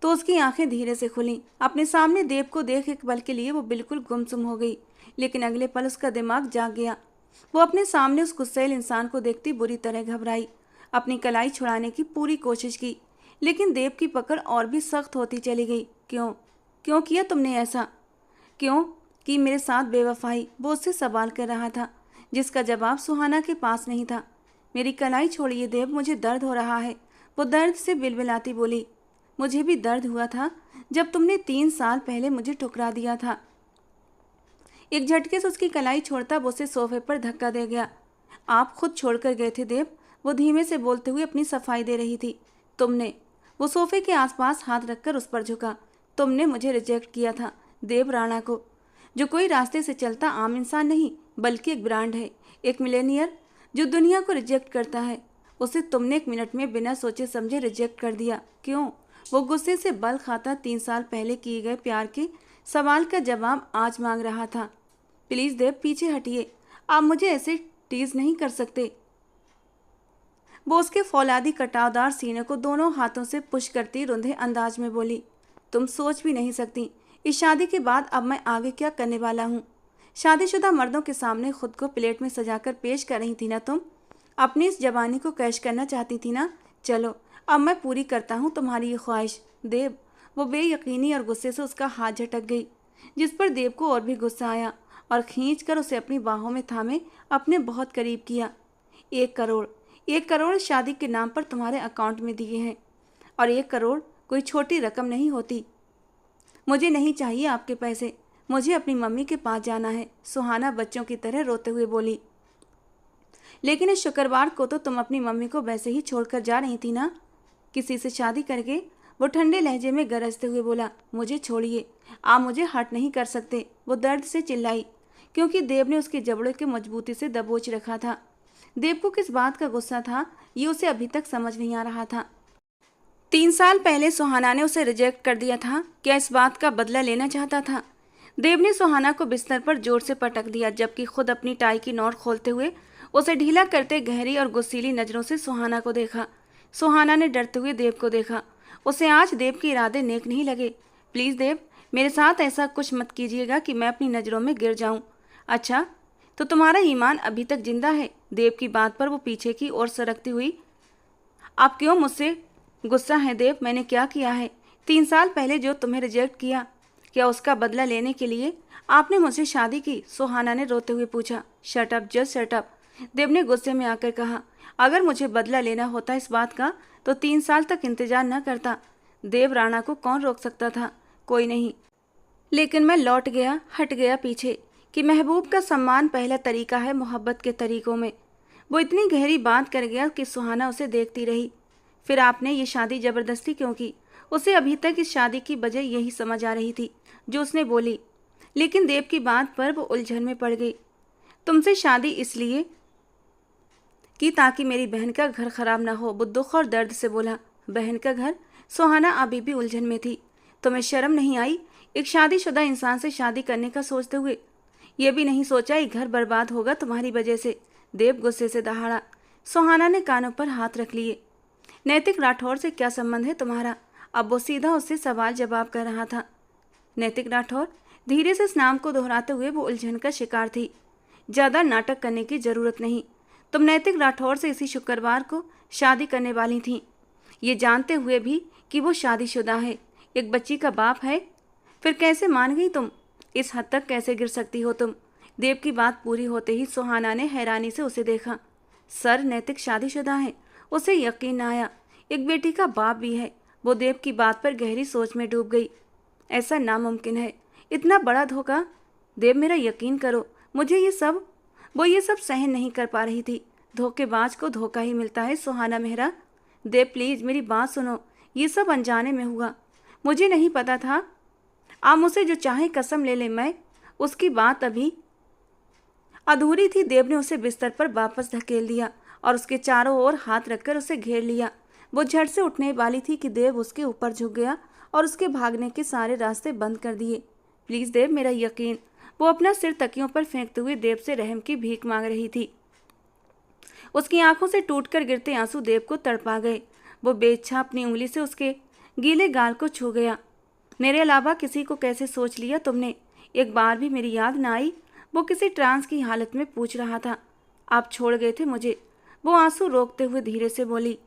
तो उसकी आंखें धीरे से खुलीं। अपने सामने देव को देख एक पल के लिए वो बिल्कुल गुमसुम हो गई, लेकिन अगले पल उसका दिमाग जाग गया। वो अपने सामने उस गुस्सैल इंसान को देखती बुरी तरह घबराई। अपनी कलाई छुड़ाने की पूरी कोशिश की, लेकिन देव की पकड़ और भी सख्त होती चली गई। क्यों क्यों किया तुमने ऐसा? क्यों कि मेरे साथ बेवफाई? वो उससे सवाल कर रहा था, जिसका जवाब सुहाना के पास नहीं था। मेरी कलाई छोड़िए देव, मुझे दर्द हो रहा है, वो दर्द से बिलबिलाती बोली। मुझे भी दर्द हुआ था जब तुमने 3 साल पहले मुझे ठुकरा दिया था। एक झटके से उसकी कलाई छोड़ता वो उसे सोफे पर धक्का दे गया। आप खुद छोड़कर गए थे देव, वो धीमे से बोलते हुए अपनी सफाई दे रही थी। तुमने, वो सोफे के आसपास हाथ रखकर उस पर झुका, तुमने मुझे रिजेक्ट किया था देव राणा को, जो कोई रास्ते से चलता आम इंसान नहीं बल्कि एक ब्रांड है, एक मिलेनियर जो दुनिया को रिजेक्ट करता है। उसे तुमने 1 मिनट में बिना सोचे समझे रिजेक्ट कर दिया। क्यों? वो गुस्से से बल खाता 3 साल पहले किए गए प्यार के सवाल का जवाब आज मांग रहा था। प्लीज़ देव, पीछे हटिए, आप मुझे ऐसे टीज नहीं कर सकते। वो उसके फौलादी कटावदार सीने को दोनों हाथों से पुश करती रुंधे अंदाज में बोली। तुम सोच भी नहीं सकती इस शादी के बाद अब मैं आगे क्या करने वाला हूँ। शादीशुदा मर्दों के सामने खुद को प्लेट में सजाकर पेश कर रही थी ना तुम, अपनी इस जवानी को कैश करना चाहती थी ना। चलो अब मैं पूरी करता हूँ तुम्हारी ये ख्वाहिश। देव, वो बेयकीनी और गुस्से से उसका हाथ झटक गई, जिस पर देव को और भी गुस्सा आया और खींच कर उसे अपनी बाहों में थामे अपने बहुत करीब किया। 1 करोड़, 1 करोड़ शादी के नाम पर तुम्हारे अकाउंट में दिए हैं, और 1 करोड़ कोई छोटी रकम नहीं होती। मुझे नहीं चाहिए आपके पैसे, मुझे अपनी मम्मी के पास जाना है, सुहाना बच्चों की तरह रोते हुए बोली। लेकिन इस शुक्रवार को तो तुम अपनी मम्मी को वैसे ही छोड़कर जा रही थी ना, किसी से शादी करके। वो ठंडे लहजे में गरजते हुए बोला, मुझे छोड़िए, आप मुझे हर्ट नहीं कर सकते। वो दर्द से चिल्लाई, क्योंकि देव ने उसके जबड़ों के मजबूती से दबोच रखा था। देव को किस बात का गुस्सा था, ये उसे अभी तक समझ नहीं आ रहा था। 3 साल पहले सुहाना ने उसे रिजेक्ट कर दिया था। क्या इस बात का बदला लेना चाहता था? देव ने सुहाना को बिस्तर पर जोर से पटक दिया, जबकि खुद अपनी टाई की नॉट खोलते हुए उसे ढीला करते गहरी और गुस्सीली नजरों से सुहाना को देखा। सुहाना ने डरते हुए देव को देखा। उसे आज देव के इरादे नेक नहीं लगे। प्लीज देव, मेरे साथ ऐसा कुछ मत कीजिएगा कि मैं अपनी नज़रों में गिर जाऊं। अच्छा, तो तुम्हारा ईमान अभी तक जिंदा है? देव की बात पर वो पीछे की ओर सरकती हुई, आप क्यों मुझसे गुस्सा है देव? मैंने क्या किया है? 3 साल पहले जो तुम्हें रिजेक्ट किया, क्या उसका बदला लेने के लिए आपने मुझसे शादी की? सुहाना ने रोते हुए पूछा। Shut up, just shut up, Dev ने गुस्से में आकर कहा। अगर मुझे बदला लेना होता इस बात का तो 3 साल तक इंतजार न करता। देव राणा को कौन रोक सकता था? कोई नहीं। लेकिन मैं लौट गया, हट गया पीछे, कि महबूब का सम्मान पहला तरीका है मोहब्बत के तरीकों में। वो इतनी गहरी बात कर गया कि सुहाना उसे देखती रही। फिर आपने ये शादी जबरदस्ती क्यों की? उसे अभी तक इस शादी की वजह यही समझ आ रही थी जो उसने बोली, लेकिन देव की बात पर वो उलझन में पड़ गई। तुमसे शादी इसलिए कि ताकि मेरी बहन का घर खराब ना हो, वो दुख और दर्द से बोला। बहन का घर? सुहाना अभी भी उलझन में थी। तुम्हें शर्म नहीं आई एक शादीशुदा इंसान से शादी करने का सोचते हुए? ये भी नहीं सोचा ये घर बर्बाद होगा तुम्हारी वजह से? देव गुस्से से दहाड़ा। सुहाना ने कानों पर हाथ रख लिए। नैतिक राठौर से क्या संबंध है तुम्हारा? अब वो सीधा उससे सवाल जवाब कर रहा था। नैतिक राठौर? धीरे से इस नाम को दोहराते हुए वो उलझन का शिकार थी। ज्यादा नाटक करने की जरूरत नहीं। तुम नैतिक राठौर से इसी शुक्रवार को शादी करने वाली थीं, ये जानते हुए भी कि वो शादीशुदा है, एक बच्ची का बाप है। फिर कैसे मान गई तुम? इस हद तक कैसे गिर सकती हो तुम? देव की बात पूरी होते ही सुहाना ने हैरानी से उसे देखा। सर, नैतिक शादीशुदा है? उसे यकीन न आया। एक बेटी का बाप भी है। वो देव की बात पर गहरी सोच में डूब गई। ऐसा नामुमकिन है, इतना बड़ा धोखा। देव, मेरा यकीन करो, मुझे वो ये सब सहन नहीं कर पा रही थी। धोखेबाज को धोखा ही मिलता है सुहाना मेहरा। देव प्लीज मेरी बात सुनो, ये सब अनजाने में हुआ, मुझे नहीं पता था। आप मुझसे जो चाहे कसम ले ले, मैं उसकी बात अभी अधूरी थी। देव ने उसे बिस्तर पर वापस धकेल दिया और उसके चारों ओर हाथ रखकर उसे घेर लिया। वो झट से उठने वाली थी कि देव उसके ऊपर झुक गया और उसके भागने के सारे रास्ते बंद कर दिए। प्लीज देव, मेरा यकीन। वो अपना सिर तकियों पर फेंकते हुए देव से रहम की भीख मांग रही थी। उसकी आंखों से टूटकर गिरते आंसू देव को तड़पा गए। वो बेइच्छा अपनी उंगली से उसके गीले गाल को छू गया। मेरे अलावा किसी को कैसे सोच लिया तुमने? एक बार भी मेरी याद ना आई? वो किसी ट्रांस की हालत में पूछ रहा था। आप छोड़ गए थे मुझे, वो आंसू रोकते हुए धीरे से बोली।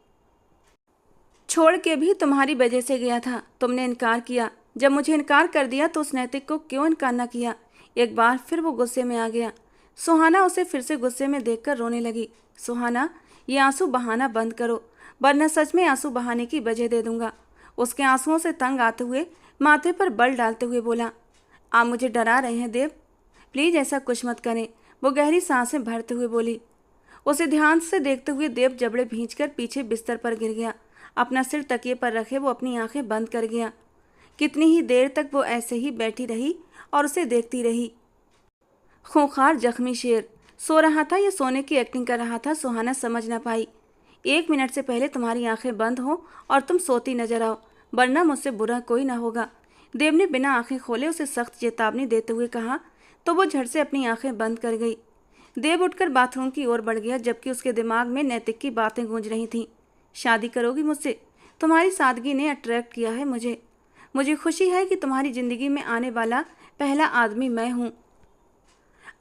छोड़ के भी तुम्हारी वजह से गया था। तुमने इनकार किया। जब मुझे इनकार कर दिया तो उस नैतिक को क्यों इनकार न किया? एक बार फिर वो गुस्से में आ गया। सुहाना उसे फिर से गुस्से में देखकर रोने लगी। सुहाना, ये आंसू बहाना बंद करो, वरना सच में आंसू बहाने की वजह दे दूंगा। उसके आंसुओं से तंग आते हुए माथे पर बल डालते हुए बोला। आप मुझे डरा रहे हैं देव, प्लीज ऐसा कुछ मत करें। वो गहरी सांसें भरते हुए बोली। उसे ध्यान से देखते हुए देव जबड़े भींचकर पीछे बिस्तर पर गिर गया। अपना सिर तकिए पर रखे वो अपनी आंखें बंद कर गया। कितनी ही देर तक वो ऐसे ही बैठी रही और उसे देखती रही। खूंखार जख्मी शेर सो रहा था या सोने की एक्टिंग कर रहा था, सुहाना समझ न पाई। 1 मिनट से पहले तुम्हारी आंखें बंद हो और तुम सोती नजर आओ, वरना मुझसे बुरा कोई ना होगा। देव ने बिना आंखें खोले उसे सख्त चेतावनी देते हुए कहा, तो वो झट से अपनी आंखें बंद कर गई। देव उठकर बाथरूम की ओर बढ़ गया, जबकि उसके दिमाग में नैतिक की बातें गूंज रही थीं। शादी करोगी मुझसे? तुम्हारी सादगी ने अट्रैक्ट किया है मुझे खुशी है कि तुम्हारी जिंदगी में आने वाला पहला आदमी मैं हूँ।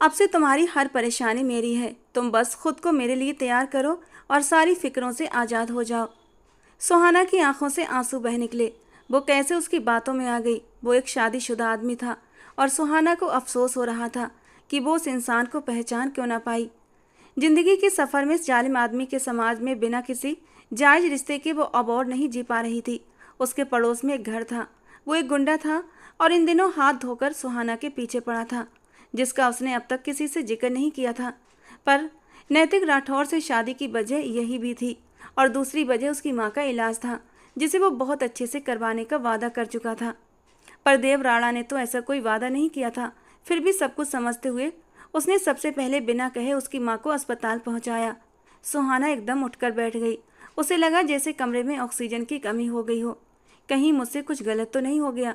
अब से तुम्हारी हर परेशानी मेरी है। तुम बस खुद को मेरे लिए तैयार करो और सारी फिक्रों से आज़ाद हो जाओ। सुहाना की आंखों से आंसू बह निकले। वो कैसे उसकी बातों में आ गई। वो एक शादीशुदा आदमी था और सुहाना को अफसोस हो रहा था कि वो उस इंसान को पहचान क्यों ना पाई। जिंदगी के सफ़र में इस जालिम आदमी के समाज में बिना किसी जायज रिश्ते के वो अब और नहीं जी पा रही थी। उसके पड़ोस में एक घर था। वो एक गुंडा था और इन दिनों हाथ धोकर सुहाना के पीछे पड़ा था, जिसका उसने अब तक किसी से जिक्र नहीं किया था। पर नैतिक राठौर से शादी की वजह यही भी थी, और दूसरी वजह उसकी माँ का इलाज था, जिसे वो बहुत अच्छे से करवाने का वादा कर चुका था। पर देव राणा ने तो ऐसा कोई वादा नहीं किया था। फिर भी सब कुछ समझते हुए उसने सबसे पहले बिना कहे उसकी माँ को अस्पताल पहुंचाया। सुहाना एकदम उठकर बैठ गई। उसे लगा जैसे कमरे में ऑक्सीजन की कमी हो गई हो। कहीं मुझसे कुछ गलत तो नहीं हो गया?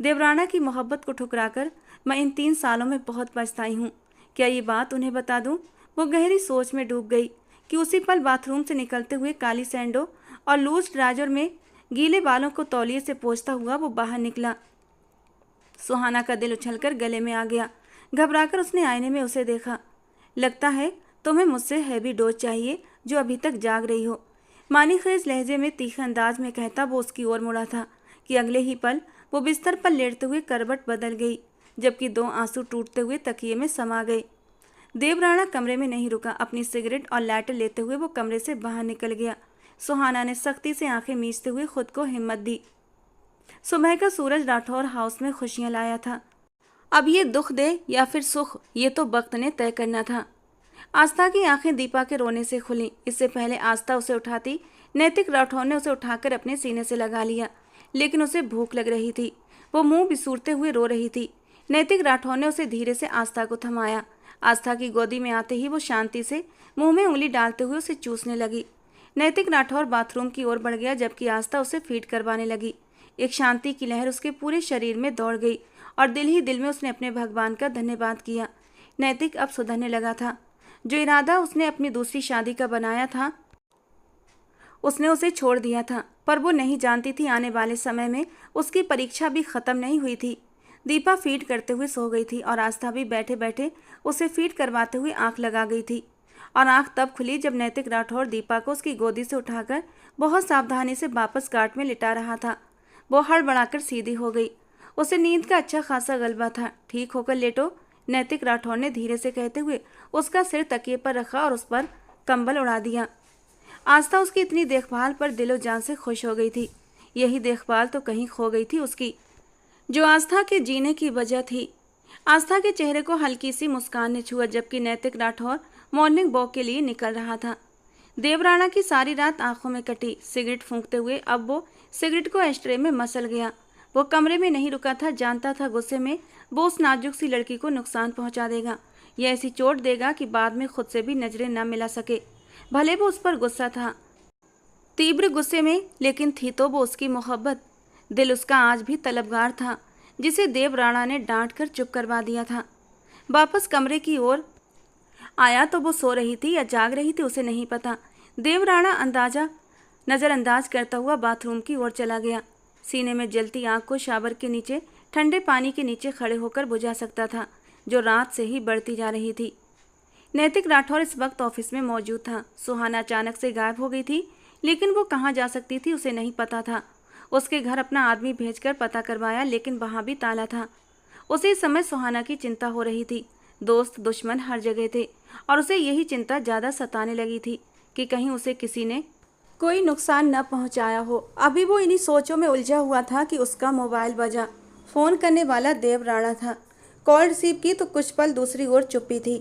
देवराणा की मोहब्बत को ठुकराकर मैं इन 3 सालों में बहुत पछताई हूँ। क्या ये बात उन्हें बता दूँ? वो गहरी सोच में डूब गई कि उसी पल बाथरूम से निकलते हुए काली सैंडो और लूज ट्राउजर में गीले बालों को तौलिए से पोंछता हुआ वो बाहर निकला। सुहाना का दिल उछलकर गले में आ गया। घबराकर उसने आईने में उसे देखा। लगता है तुम्हें मुझसे हैवी डोज चाहिए जो अभी तक जाग रही हो, मानीखेज लहजे में तीखे अंदाज में कहता वो उसकी ओर मुड़ा था कि अगले ही पल वो बिस्तर पर लेटते हुए करवट बदल गई, जबकि 2 आंसू टूटते हुए तकिए में समा गए। देवराणा कमरे में नहीं रुका। अपनी सिगरेट और लाइटर लेते हुए वो कमरे से बाहर निकल गया। सुहाना ने सख्ती से आंखें मीचते हुए खुद को हिम्मत दी। सुबह का सूरज राठौर हाउस में खुशियां लाया था। अब ये दुख दे या फिर सुख, ये तो वक्त ने तय करना था। आस्था की आंखें दीपा के रोने से खुलीं। इससे पहले आस्था उसे उठाती, नैतिक राठौर ने उसे उठाकर अपने सीने से लगा लिया, लेकिन उसे भूख लग रही थी। वो मुंह बिसूरते हुए रो रही थी। नैतिक राठौर ने उसे धीरे से आस्था को थमाया। आस्था की गोदी में आते ही वो शांति से मुंह में उंगली डालते हुए उसे चूसने लगी। नैतिक राठौर बाथरूम की ओर बढ़ गया, जबकि आस्था उसे फीड करवाने लगी। एक शांति की लहर उसके पूरे शरीर में दौड़ गई और दिल ही दिल में उसने अपने भगवान का धन्यवाद किया। नैतिक अब सुधरने लगा था। जो इरादा उसने अपनी दूसरी शादी का बनाया था उसने उसे छोड़ दिया था, पर वो नहीं जानती थी आने वाले समय में उसकी परीक्षा भी खत्म नहीं हुई थी। दीपा फीड करते हुए सो गई थी और आस्था भी बैठे बैठे उसे फीड करवाते हुए आंख लगा गई थी। और आंख तब खुली जब नैतिक राठौर दीपा को उसकी गोदी से उठाकर बहुत सावधानी से वापस गार्ड में लिटा रहा था। वो हड़बड़ाकर सीधी हो गई। उसे नींद का अच्छा खासा गलबा था। ठीक होकर लेटो, नैतिक राठौर ने धीरे से कहते हुए उसका सिर तकिए पर रखा और उस पर कंबल उड़ा दिया। आस्था उसकी इतनी देखभाल पर दिलो जान से खुश हो गई थी। यही देखभाल तो कहीं खो गई थी उसकी, जो आस्था के जीने की वजह थी। आस्था के चेहरे को हल्की सी मुस्कान ने छुआ, जबकि नैतिक राठौर मॉर्निंग वॉक के लिए निकल रहा था। देवराणा की सारी रात आंखों में कटी। सिगरेट फूंकते हुए अब वो सिगरेट को एस्ट्रे में मसल गया। वो कमरे में नहीं रुका था। जानता था गुस्से में वो उस नाजुक सी लड़की को नुकसान पहुंचा देगा या ऐसी चोट देगा कि बाद में खुद से भी नजरें न मिला सके। भले वो उस पर गुस्सा था, तीव्र गुस्से में, लेकिन थी तो वो उसकी मोहब्बत। दिल उसका आज भी तलबगार था, जिसे देवराणा ने डांट कर चुप करवा दिया था। वापस कमरे की ओर आया तो वो सो रही थी या जाग रही थी उसे नहीं पता। देवराणा नजरअंदाज करता हुआ बाथरूम की ओर चला गया। सीने में जलती आग को शावर के नीचे ठंडे पानी के नीचे खड़े होकर बुझा सकता था, जो रात से ही बढ़ती जा रही थी। नैतिक राठौर इस वक्त ऑफिस में मौजूद था। सुहाना अचानक से गायब हो गई थी, लेकिन वो कहाँ जा सकती थी उसे नहीं पता था। उसके घर अपना आदमी भेजकर पता करवाया, लेकिन वहाँ भी ताला था। उसे इस समय सुहाना की चिंता हो रही थी। दोस्त दुश्मन हर जगह थे और उसे यही चिंता ज़्यादा सताने लगी थी कि कहीं उसे किसी ने कोई नुकसान न पहुंचाया हो। अभी वो इन्हीं सोचों में उलझा हुआ था कि उसका मोबाइल बजा। फ़ोन करने वाला देवराणा था। कॉल रिसीव की तो कुछ पल दूसरी ओर चुप्पी थी।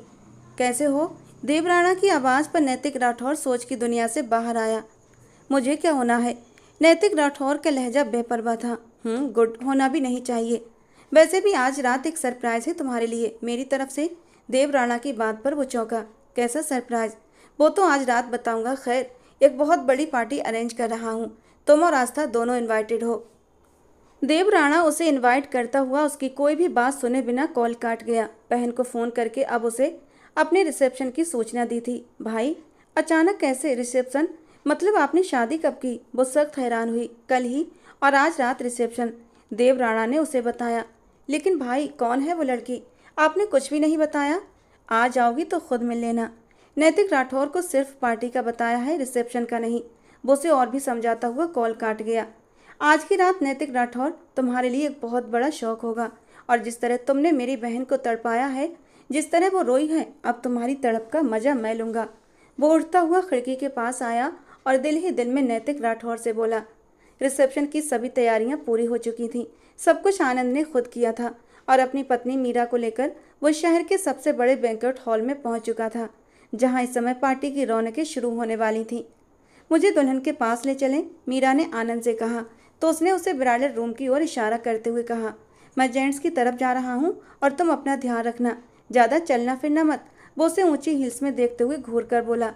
कैसे हो? देवराणा की आवाज़ पर नैतिक राठौर सोच की दुनिया से बाहर आया। मुझे क्या होना है? नैतिक राठौर का लहजा बेपरवाह था। गुड, होना भी नहीं चाहिए। वैसे भी आज रात एक सरप्राइज़ है तुम्हारे लिए मेरी तरफ से। देवराणा की बात पर वो चौंका। कैसा सरप्राइज़? वो तो आज रात बताऊंगा। खैर, एक बहुत बड़ी पार्टी अरेंज कर रहा हूँ। तुम और आस्था दोनों इनवाइटेड हो। देवराणा उसे इनवाइट करता हुआ उसकी कोई भी बात सुने बिना कॉल काट गया। बहन को फ़ोन करके अब उसे अपने रिसेप्शन की सूचना दी थी। भाई, अचानक कैसे रिसेप्शन? मतलब आपने शादी कब की? वो सख्त हैरान हुई। कल ही, और आज रात रिसेप्शन, देवराणा ने उसे बताया। लेकिन भाई, कौन है वो लड़की? आपने कुछ भी नहीं बताया। आ जाओगी तो खुद मिल लेना। नैतिक राठौर को सिर्फ पार्टी का बताया है, रिसेप्शन का नहीं। वो उसे और भी समझाता हुआ कॉल काट गया। आज की रात नैतिक राठौर तुम्हारे लिए एक बहुत बड़ा शौक होगा, और जिस तरह तुमने मेरी बहन को तड़पाया है, जिस तरह वो रोई है, अब तुम्हारी तड़प का मजा मैं लूँगा। वो उठता हुआ खिड़की के पास आया और दिल ही दिल में नैतिक राठौर से बोला। रिसेप्शन की सभी तैयारियां पूरी हो चुकी थीं। सब कुछ आनंद ने खुद किया था और अपनी पत्नी मीरा को लेकर वो शहर के सबसे बड़े बैंक्वेट हॉल में पहुंच चुका था, जहां इस समय पार्टी की रौनकें शुरू होने वाली थीं। मुझे दुल्हन के पास ले चलें, मीरा ने आनंद से कहा तो उसने उसे ब्राइडल रूम की ओर इशारा करते हुए कहा, मैं जेंट्स की तरफ जा रहा हूँ और तुम अपना ध्यान रखना, ज़्यादा चलना फिरना मत। वो उसे ऊंची हिल्स में देखते हुए घूर कर बोला।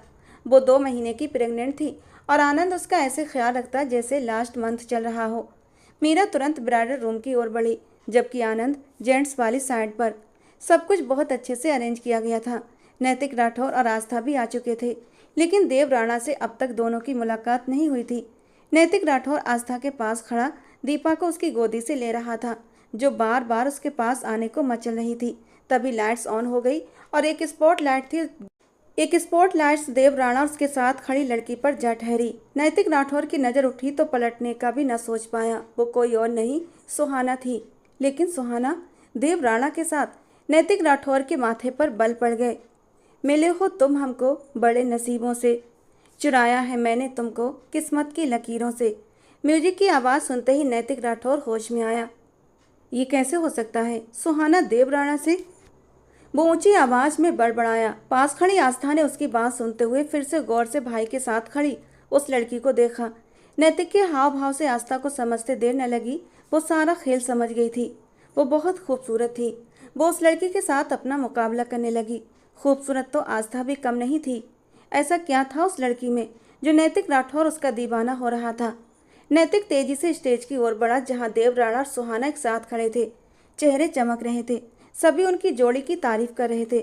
वो 2 महीने की प्रेग्नेंट थी और आनंद उसका ऐसे ख्याल रखता जैसे लास्ट मंथ चल रहा हो। मीरा तुरंत ब्राइडल रूम की ओर बढ़ी, जबकि आनंद जेंट्स वाली साइड पर। सब कुछ बहुत अच्छे से अरेंज किया गया था। नैतिक राठौर और आस्था भी आ चुके थे, लेकिन देव राणा से अब तक दोनों की मुलाकात नहीं हुई थी। नैतिक राठौर आस्था के पास खड़ा दीपा को उसकी गोदी से ले रहा था, जो बार बार उसके पास आने को मचल रही थी। तभी लाइट्स ऑन हो गई और एक स्पॉट लाइट्स देव राणा और उसके साथ खड़ी लड़की पर जा ठहरी। नैतिक राठौर की नज़र उठी तो पलटने का भी न सोच पाया। वो कोई और नहीं, सुहाना थी। लेकिन सुहाना देव राणा के साथ। नैतिक राठौर के माथे पर बल पड़ गए। मिले हो तुम हमको बड़े नसीबों से, चुराया है मैंने तुमको किस्मत की लकीरों से। म्यूजिक की आवाज़ सुनते ही नैतिक राठौर होश में आया। ये कैसे हो सकता है? सुहाना देव राणा से? वो ऊंची आवाज में बड़बड़ाया। पास खड़ी आस्था ने उसकी बात सुनते हुए फिर से गौर से भाई के साथ खड़ी उस लड़की को देखा। नैतिक के हाव भाव से आस्था को समझते देर न लगी। वो सारा खेल समझ गई थी। वो बहुत खूबसूरत थी। वो उस लड़की के साथ अपना मुकाबला करने लगी। खूबसूरत तो आस्था भी कम नहीं थी। ऐसा क्या था उस लड़की में जो नैतिक राठौर उसका दीवाना हो रहा था? नैतिक तेजी से स्टेज की ओर बढ़ा, जहां देव राणा और सुहाना एक साथ खड़े थे। चेहरे चमक रहे थे। सभी उनकी जोड़ी की तारीफ कर रहे थे।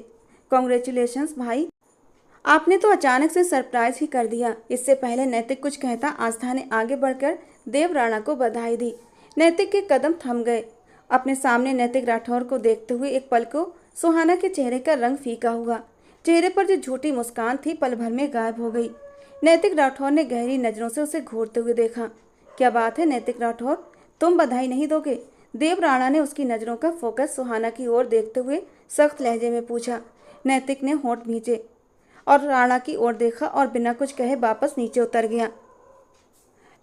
कॉन्ग्रेचुलेशंस भाई, आपने तो अचानक से सरप्राइज ही कर दिया। इससे पहले नैतिक कुछ कहता, आस्था ने आगे बढ़कर देव राणा को बधाई दी। नैतिक के कदम थम गए। अपने सामने नैतिक राठौर को देखते हुए एक पल को सुहाना के चेहरे का रंग फीका हुआ। चेहरे पर जो झूठी मुस्कान थी पल भर में गायब हो गई। नैतिक राठौर ने गहरी नजरों से उसे घूरते हुए देखा। क्या बात है नैतिक राठौर, तुम बधाई नहीं दोगे? देव राणा ने उसकी नज़रों का फोकस सुहाना की ओर देखते हुए सख्त लहजे में पूछा। नैतिक ने होंठ भींचे और राणा की ओर देखा और बिना कुछ कहे वापस नीचे उतर गया।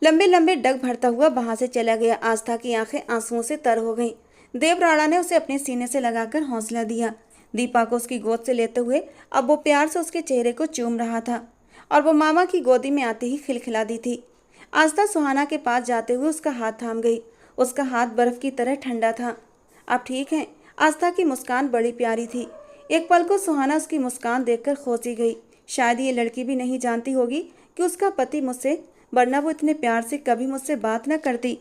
लंबे लंबे डग भरता हुआ वहां से चला गया। आस्था की आंखें आंसुओं से तर हो गईं। देव राणा ने उसे अपने सीने से लगाकर हौसला दिया। दीपा को उसकी गोद से लेते हुए अब वो प्यार से उसके चेहरे को चूम रहा था और वो मामा की गोदी में आते ही खिलखिला दी थी। आस्था सुहाना के पास जाते हुए उसका हाथ थाम गई। उसका हाथ बर्फ की तरह ठंडा था। आप ठीक हैं? आस्था की मुस्कान बड़ी प्यारी थी। एक पल को सुहाना उसकी मुस्कान देखकर खोसी गई। शायद ये लड़की भी नहीं जानती होगी कि उसका पति मुझसे, वरना वो इतने प्यार से कभी मुझसे बात न करती।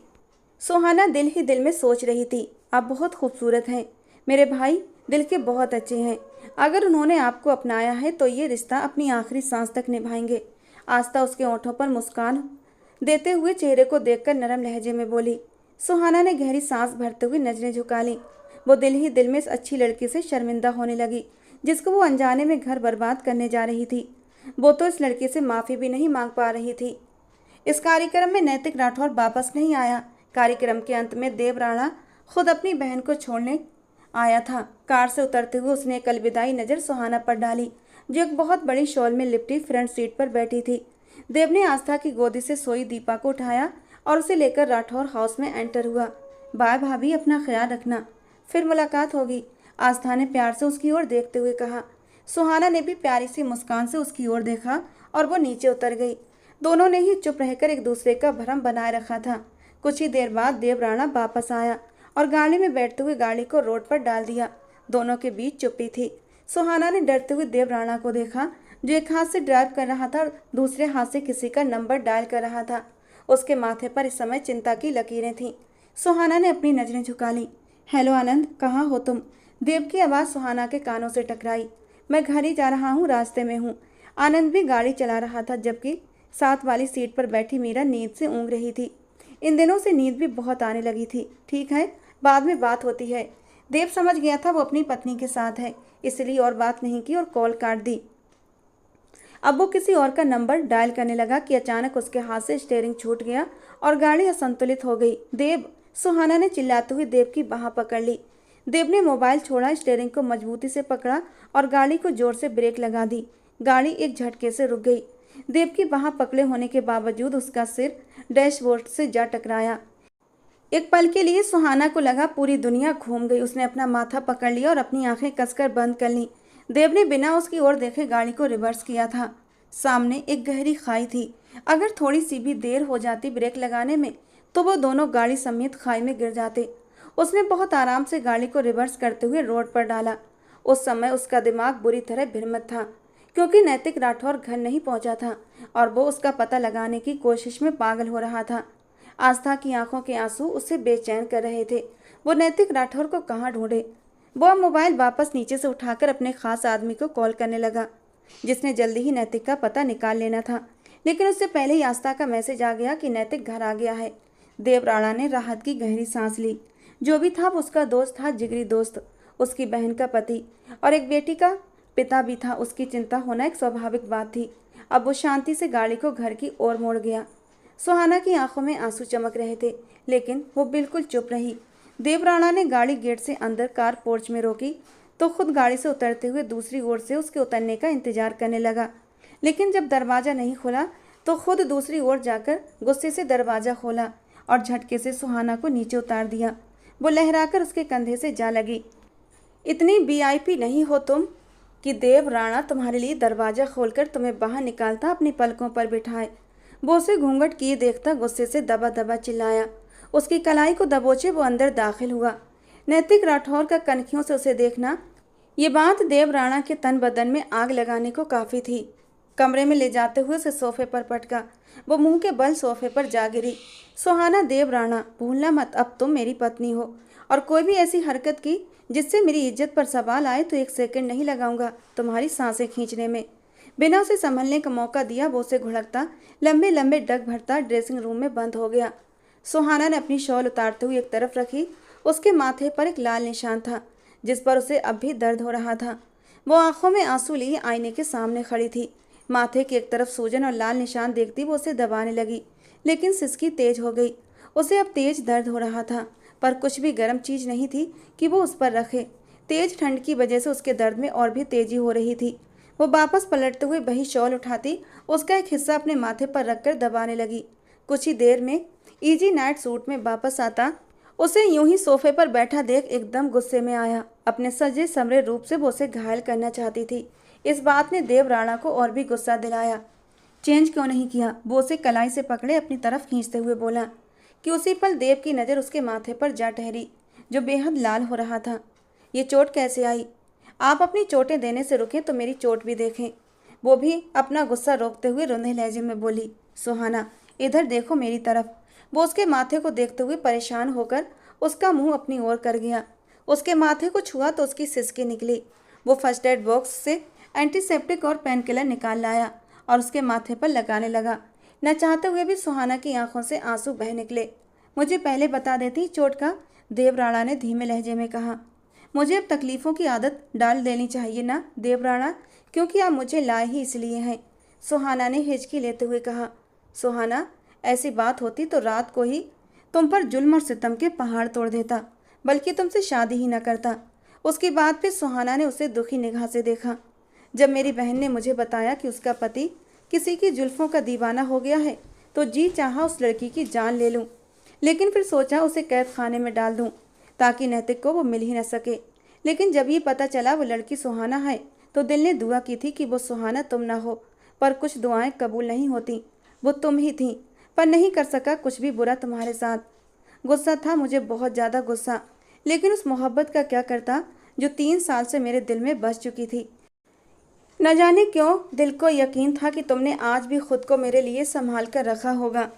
सुहाना दिल ही दिल में सोच रही थी, आप बहुत खूबसूरत हैं। मेरे भाई दिल के बहुत अच्छे हैं। अगर उन्होंने आपको अपनाया है तो ये रिश्ता अपनी आखिरी सांस तक निभाएंगे। आस्था उसके होठों पर मुस्कान देते हुए चेहरे को देखकर नरम लहजे में बोली। सुहाना ने गहरी सांस भरते हुए नजरें झुका लीं। वो दिल ही दिल में इस अच्छी लड़की से शर्मिंदा होने लगी, जिसको वो अनजाने में घर बर्बाद करने जा रही थी। वो तो इस लड़की से माफ़ी भी नहीं मांग पा रही थी। इस कार्यक्रम में नैतिक राठौर वापस नहीं आया। कार्यक्रम के अंत में देव राणा खुद अपनी बहन को छोड़ने आया था। कार से उतरते हुए उसने एक अलविदाई नज़र सुहाना पर डाली, जो एक बहुत बड़ी शॉल में लिपटी फ्रंट सीट पर बैठी थी। देव ने आस्था की गोदी से सोई दीपा को उठाया और उसे लेकर राठौर हाउस में एंटर हुआ। बाय भाभी, अपना ख्याल रखना, फिर मुलाकात होगी, आस्था ने प्यार से उसकी ओर देखते हुए कहा। सुहाना ने भी प्यारी सी मुस्कान से उसकी ओर देखा और वो नीचे उतर गई। दोनों ने ही चुप रहकर एक दूसरे का भ्रम बनाए रखा था। कुछ ही देर बाद देव राणा वापस आया और गाड़ी में बैठते हुए गाड़ी को रोड पर डाल दिया। दोनों के बीच चुप्पी थी। सुहाना ने डरते हुए देव राणा को देखा, जो एक हाथ से ड्राइव कर रहा था और दूसरे हाथ से किसी का नंबर डायल कर रहा था। उसके माथे पर इस समय चिंता की लकीरें थीं। सुहाना ने अपनी नजरें झुका ली। हेलो आनंद, कहाँ हो तुम? देव की आवाज़ सुहाना के कानों से टकराई। मैं घर ही जा रहा हूँ, रास्ते में हूँ। आनंद भी गाड़ी चला रहा था, जबकि साथ वाली सीट पर बैठी मीरा नींद से ऊँग रही थी। इन दिनों से नींद भी बहुत आने लगी थी। ठीक है, बाद में बात होती है। देव समझ गया था वो अपनी पत्नी के साथ है, इसलिए और बात नहीं की और कॉल काट दी। अब वो किसी और का नंबर डायल करने लगा कि अचानक उसके हाथ से स्टीयरिंग छूट गया और गाड़ी असंतुलित हो गई। देव, सुहाना ने चिल्लाते हुए देव की बाह पकड़ ली। देव ने मोबाइल छोड़ा, स्टीयरिंग को मजबूती से पकड़ा और गाड़ी को जोर से ब्रेक लगा दी। गाड़ी एक झटके से रुक गई। देव की बाह पकड़े होने के बावजूद उसका सिर डैशबोर्ड से जा टकराया। एक पल के लिए सुहाना को लगा पूरी दुनिया घूम गई। उसने अपना माथा पकड़ लिया और अपनी आंखें कसकर बंद कर ली। देव ने बिना उसकी ओर देखे गाड़ी को रिवर्स किया था। सामने एक गहरी खाई थी। अगर थोड़ी सी भी देर हो जाती ब्रेक लगाने में तो वो दोनों गाड़ी समेत खाई में गिर जाते। उसने बहुत आराम से गाड़ी को रिवर्स करते हुए रोड पर डाला। उस समय उसका दिमाग बुरी तरह भ्रमित था, क्योंकि नैतिक राठौर घर नहीं पहुंचा था और वो उसका पता लगाने की कोशिश में पागल हो रहा था। आस्था की आंखों के आंसू उसे बेचैन कर रहे थे। वो नैतिक राठौर को कहाँ ढूंढे। वो मोबाइल वापस नीचे से उठाकर अपने खास आदमी को कॉल करने लगा, जिसने जल्दी ही नैतिक का पता निकाल लेना था। लेकिन उससे पहले ही आस्था का मैसेज आ गया कि नैतिक घर आ गया है। देव राणा ने राहत की गहरी सांस ली। जो भी था वो उसका दोस्त था, जिगरी दोस्त, उसकी बहन का पति और एक बेटी का पिता भी था। उसकी चिंता होना एक स्वाभाविक बात थी। अब वो शांति से गाड़ी को घर की ओर मोड़ गया। सुहाना की आंखों में आंसू चमक रहे थे, लेकिन वो बिल्कुल चुप रही। देव राणा ने गाड़ी गेट से अंदर कार पोर्च में रोकी तो खुद गाड़ी से उतरते हुए दूसरी ओर से उसके उतरने का इंतजार करने लगा। लेकिन जब दरवाज़ा नहीं खुला तो खुद दूसरी ओर जाकर गुस्से से दरवाज़ा खोला और झटके से सुहाना को नीचे उतार दिया। वो लहराकर उसके कंधे से जा लगी। इतनी वीआईपी नहीं हो तुम कि देव राणा तुम्हारे लिए दरवाज़ा खोलकर तुम्हें बाहर निकालता अपनी पलकों पर बिठाए। वो उसे घूंघट किए देखता गुस्से से दबा दबा चिल्लाया। उसकी कलाई को दबोचे वो अंदर दाखिल हुआ। नैतिक राठौर का कनखियों से उसे देखना, ये बात देव राणा के तन बदन में आग लगाने को काफ़ी थी। कमरे में ले जाते हुए उसे सोफे पर पटका। वो मुंह के बल सोफे पर जा गिरी। सुहाना, देव राणा, भूलना मत अब तुम मेरी पत्नी हो, और कोई भी ऐसी हरकत की जिससे मेरी इज्जत पर सवाल आए तो एक सेकंड नहीं लगाऊंगा तुम्हारी सांसें खींचने में। बिना उसे संभलने का मौका दिया वो उसे घुड़कता लंबे लंबे डग भरता ड्रेसिंग रूम में बंद हो गया। सुहाना ने अपनी शॉल उतारते हुए एक तरफ रखी। उसके माथे पर एक लाल निशान था जिस पर उसे अब भी दर्द हो रहा था। वो आंखों में आंसू लिए आईने के सामने खड़ी थी। माथे की एक तरफ सूजन और लाल निशान देखती वो उसे दबाने लगी, लेकिन सिसकी तेज हो गई। उसे अब तेज दर्द हो रहा था, पर कुछ भी गर्म चीज नहीं थी कि वो उस पर रखे। तेज ठंड की वजह से उसके दर्द में और भी तेजी हो रही थी। वो वापस पलटते हुए वही शॉल उठाती, उसका एक हिस्सा अपने माथे पर रखकर दबाने लगी। कुछ ही देर में इजी नाइट सूट में वापस आता उसे यूं ही सोफे पर बैठा देख एकदम गुस्से में आया। अपने सजे समरे रूप से वो उसे घायल करना चाहती थी। इस बात ने देव राणा को और भी गुस्सा दिलाया। चेंज क्यों नहीं किया? वो उसे कलाई से पकड़े अपनी तरफ खींचते हुए बोला कि उसी पल देव की नज़र उसके माथे पर जा ठहरी, जो बेहद लाल हो रहा था। ये चोट कैसे आई? आप अपनी चोटें देने से रुकें तो मेरी चोट भी देखें। वो भी अपना गुस्सा रोकते हुए रुंधे लहजे में बोली, सुहाना इधर देखो मेरी तरफ। वो उसके माथे को देखते हुए परेशान होकर उसका मुंह अपनी ओर कर गया। उसके माथे को छुआ तो उसकी सिसकी निकली। वो फर्स्ट एड बॉक्स से एंटीसेप्टिक और पेन किलर निकाल लाया और उसके माथे पर लगाने लगा। न चाहते हुए भी सुहाना की आंखों से आंसू बह निकले। मुझे पहले बता देती चोट का, देव राणा ने धीमे लहजे में कहा। मुझे अब तकलीफ़ों की आदत डाल देनी चाहिए ना देव राणा, क्योंकि आप मुझे लाए ही इसलिए हैं, सुहाना ने हिचकी लेते हुए कहा। सुहाना, ऐसी बात होती तो रात को ही तुम पर जुल्म और सितम के पहाड़ तोड़ देता, बल्कि तुमसे शादी ही न करता। उसकी बात पे सुहाना ने उसे दुखी निगाह से देखा। जब मेरी बहन ने मुझे बताया कि उसका पति किसी की जुल्फों का दीवाना हो गया है तो जी चाहा उस लड़की की जान ले लूं, लेकिन फिर सोचा उसे कैद खाने में डाल दूं ताकि नैतिक को वो मिल ही न सके। लेकिन जब ये पता चला वो लड़की सुहाना है तो दिल ने दुआ की थी कि वो सुहाना तुम ना हो, पर कुछ दुआएं कबूल नहीं होती। वो तुम ही थी, पर नहीं कर सका कुछ भी बुरा तुम्हारे साथ। गुस्सा था मुझे, बहुत ज़्यादा गुस्सा, लेकिन उस मोहब्बत का क्या करता जो 3 साल से मेरे दिल में बस चुकी थी। न जाने क्यों दिल को यकीन था कि तुमने आज भी खुद को मेरे लिए संभाल कर रखा होगा,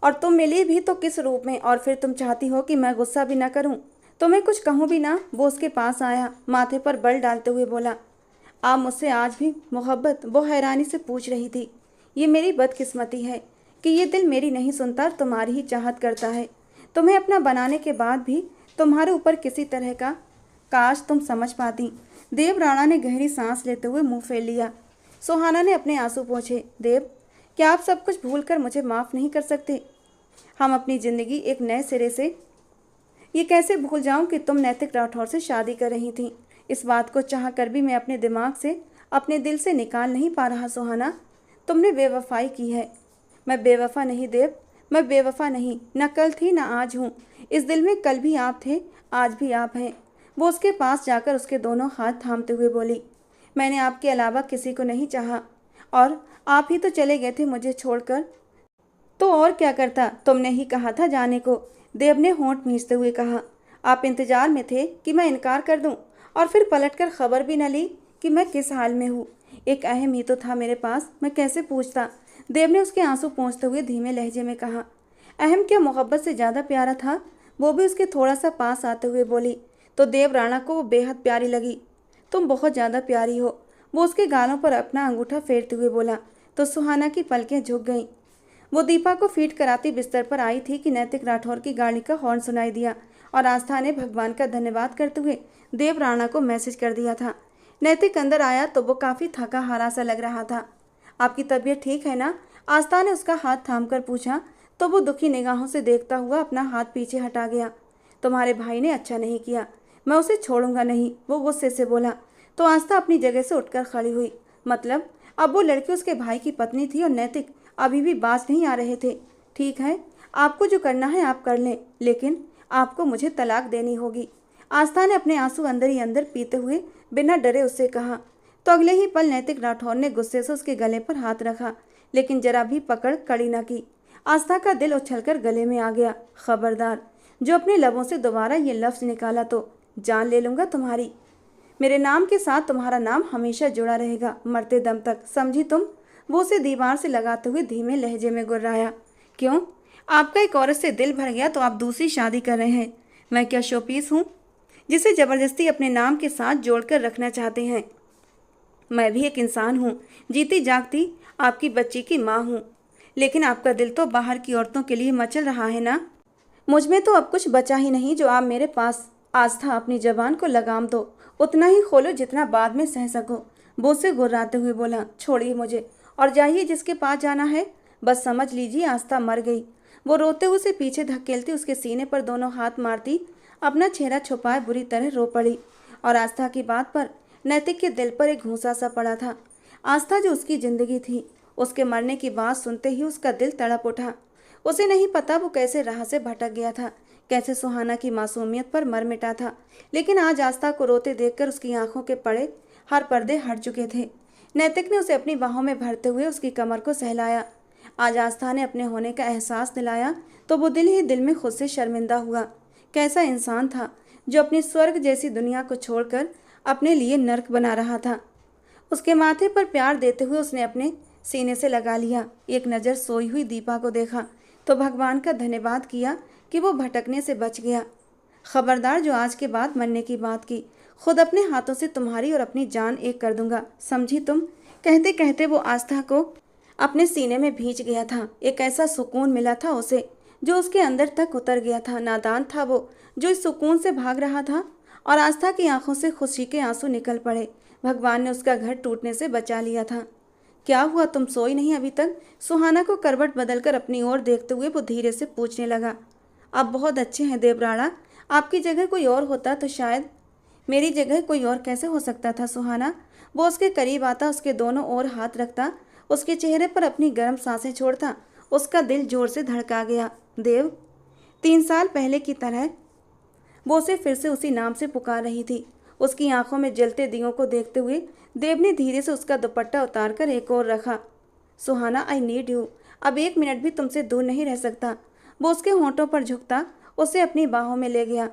और तुम मिली भी तो किस रूप में। और फिर तुम चाहती हो कि मैं गुस्सा भी ना करूं, तुम्हें कुछ कहूं भी ना। वो उसके पास आया, माथे पर बल डालते हुए बोला, आप मुझसे आज भी मोहब्बत? वो हैरानी से पूछ रही थी। ये मेरी बदकिस्मती है कि ये दिल मेरी नहीं सुनता, तुम्हारी ही चाहत करता है। तुम्हें अपना बनाने के बाद भी तुम्हारे ऊपर किसी तरह का, काश तुम समझ पाती। देव राणा ने गहरी सांस लेते हुए मुंह फेर लिया। सुहाना ने अपने आंसू पोंछे। देव, क्या आप सब कुछ भूल कर मुझे माफ़ नहीं कर सकते? हम अपनी ज़िंदगी एक नए सिरे से, ये कैसे भूल जाऊं कि तुम नैतिक राठौर से शादी कर रही थी। इस बात को चाह कर भी मैं अपने दिमाग से, अपने दिल से निकाल नहीं पा रहा। सुहाना, तुमने बेवफाई की है। मैं बेवफा नहीं देव, मैं बेवफा नहीं, न कल थी न आज हूँ। इस दिल में कल भी आप थे, आज भी आप हैं। वो उसके पास जाकर उसके दोनों हाथ थामते हुए बोली, मैंने आपके अलावा किसी को नहीं चाहा, और आप ही तो चले गए थे मुझे छोड़कर। तो और क्या करता, तुमने ही कहा था जाने को। देव ने होंठ मींचते हुए कहा। आप इंतजार में थे कि मैं इनकार कर दूं, और फिर पलटकर खबर भी न ली कि मैं किस हाल में हूँ। एक अहम ही तो था मेरे पास, मैं कैसे पूछता। देव ने उसके आंसू पोंछते हुए धीमे लहजे में कहा। अहम क्या मोहब्बत से ज़्यादा प्यारा था? वो भी उसके थोड़ा सा पास आते हुए बोली। तो देव राणा को वो बेहद प्यारी लगी। तुम बहुत ज़्यादा प्यारी हो, वो उसके गालों पर अपना अंगूठा फेरते हुए बोला। तो सुहाना की पलकें झुक गईं। वो दीपा को फीट कराती बिस्तर पर आई थी कि नैतिक राठौर की गाड़ी का हॉर्न सुनाई दिया, और आस्था ने भगवान का धन्यवाद करते हुए देव राणा को मैसेज कर दिया था। नैतिक अंदर आया तो वो काफ़ी थका हारा सा लग रहा था। आपकी तबीयत ठीक है ना? आस्था ने उसका हाथ थामकर पूछा, तो वो दुखी निगाहों से देखता हुआ अपना हाथ पीछे हटा गया। तुम्हारे भाई ने अच्छा नहीं किया, मैं उसे छोड़ूंगा नहीं, वो गुस्से से बोला। तो आस्था अपनी जगह से उठकर खड़ी हुई। मतलब अब वो लड़की उसके भाई की पत्नी थी और नैतिक अभी भी बाज नहीं आ रहे थे। ठीक है, आपको जो करना है आप कर लें, लेकिन आपको मुझे तलाक देनी होगी। आस्था ने अपने आंसू अंदर ही अंदर पीते हुए बिना डरे उससे कहा। तो अगले ही पल नैतिक राठौर ने गुस्से से उसके गले पर हाथ रखा, लेकिन जरा भी पकड़ कड़ी न की। आस्था का दिल उछलकर गले में आ गया। खबरदार, जो अपने लबों से दोबारा ये लफ्ज़ निकाला तो जान ले लूँगा तुम्हारी। मेरे नाम के साथ तुम्हारा नाम हमेशा जुड़ा रहेगा, मरते दम तक, समझी तुम? वो उसे दीवार से लगाते हुए धीमे लहजे में गुर्राया। क्यों? आपका एक औरत से दिल भर गया तो आप दूसरी शादी कर रहे हैं। मैं क्या शोपीस हूँ जिसे ज़बरदस्ती अपने नाम के साथ जोड़कर रखना चाहते हैं? मैं भी एक इंसान हूँ, जीती जागती आपकी बच्ची की माँ हूँ। लेकिन आपका दिल तो बाहर की औरतों के लिए मचल रहा है ना? मुझ में तो अब कुछ बचा ही नहीं जो आप मेरे पास। आस्था, अपनी जबान को लगाम दो, उतना ही खोलो जितना बाद में सह सको। वो से गुर्राते हुए बोला। छोड़िए मुझे और जाइए जिसके पास जाना है। बस समझ लीजिए आस्था मर गई। वो रोते हुए उसे पीछे धकेलती उसके सीने पर दोनों हाथ मारती अपना चेहरा छुपाए बुरी तरह रो पड़ी। और आस्था की बात पर नैतिक के दिल पर एक घूंसा सा पड़ा था। आस्था जो उसकी जिंदगी थी, उसके मरने की बात सुनते ही उसका दिल तड़प उठा। उसे नहीं पता वो कैसे राह से भटक गया था, कैसे सुहाना की मासूमियत पर मर मिटा था। लेकिन आज आस्था को रोते देखकर उसकी आंखों के पड़े हर पर्दे हट चुके थे। नैतिक ने उसे अपनी बाहों में भरते हुए उसकी कमर को सहलाया। आज आस्था ने अपने होने का एहसास दिलाया तो वो दिल ही दिल में खुद से शर्मिंदा हुआ। कैसा इंसान था जो अपनी स्वर्ग जैसी दुनिया को छोड़कर अपने लिए नर्क बना रहा था। उसके माथे पर प्यार देते हुए उसने अपने सीने से लगा लिया। एक नज़र सोई हुई दीपा को देखा तो भगवान का धन्यवाद किया कि वो भटकने से बच गया। खबरदार, जो आज के बाद मरने की बात की, खुद अपने हाथों से तुम्हारी और अपनी जान एक कर दूंगा, समझी तुम? कहते कहते वो आस्था को अपने सीने में भींच गया था। एक ऐसा सुकून मिला था उसे जो उसके अंदर तक उतर गया था। नादान था वो जो इस सुकून से भाग रहा था, और आस्था की आंखों से खुशी के आंसू निकल पड़े। भगवान ने उसका घर टूटने से बचा लिया था। क्या हुआ, तुम सोई नहीं अभी तक? सुहाना को करवट बदलकर अपनी ओर देखते हुए वो धीरे से पूछने लगा। आप बहुत अच्छे हैं देवराणा, आपकी जगह कोई और होता तो शायद। मेरी जगह कोई और कैसे हो सकता था सुहाना? वो उसके करीब आता, उसके दोनों ओर हाथ रखता, उसके चेहरे पर अपनी गर्म सांसें छोड़ता। उसका दिल जोर से धड़का गया। देव। 3 साल पहले की तरह वो उसे फिर से उसी नाम से पुकार रही थी। उसकी आंखों में जलते दियों को देखते हुए देव ने धीरे से उसका दुपट्टा उतारकर एक ओर रखा। सुहाना, आई नीड यू, अब 1 मिनट भी तुमसे दूर नहीं रह सकता। वो उसके होंठों पर झुकता उसे अपनी बाहों में ले गया।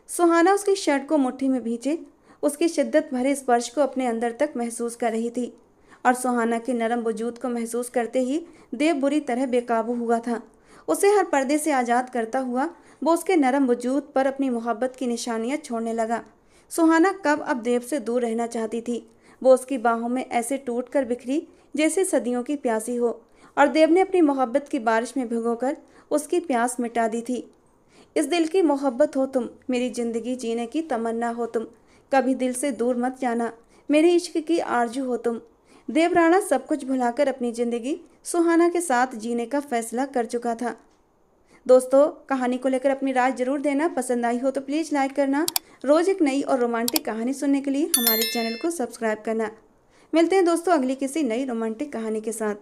सुहाना उसकी शर्ट को मुट्ठी में भींचे उसकी शिद्दत भरे स्पर्श को अपने अंदर तक महसूस कर रही थी, और सुहाना के नरम वजूद को महसूस करते ही देव बुरी तरह बेकाबू हुआ था। उसे हर पर्दे से आज़ाद करता हुआ वो उसके नरम वजूद पर अपनी मोहब्बत की निशानियां छोड़ने लगा। सुहाना कब अब देव से दूर रहना चाहती थी। वो उसकी बाहों में ऐसे टूट कर बिखरी जैसे सदियों की प्यासी हो, और देव ने अपनी मोहब्बत की बारिश में भिगोकर उसकी प्यास मिटा दी थी। इस दिल की मोहब्बत हो तुम, मेरी ज़िंदगी जीने की तमन्ना हो तुम, कभी दिल से दूर मत जाना, मेरे इश्क की आरजू हो तुम। देवराणा सब कुछ भुलाकर अपनी ज़िंदगी सुहाना के साथ जीने का फैसला कर चुका था। दोस्तों, कहानी को लेकर अपनी राय जरूर देना। पसंद आई हो तो प्लीज़ लाइक करना। रोज़ एक नई और रोमांटिक कहानी सुनने के लिए हमारे चैनल को सब्सक्राइब करना। मिलते हैं दोस्तों अगली किसी नई रोमांटिक कहानी के साथ।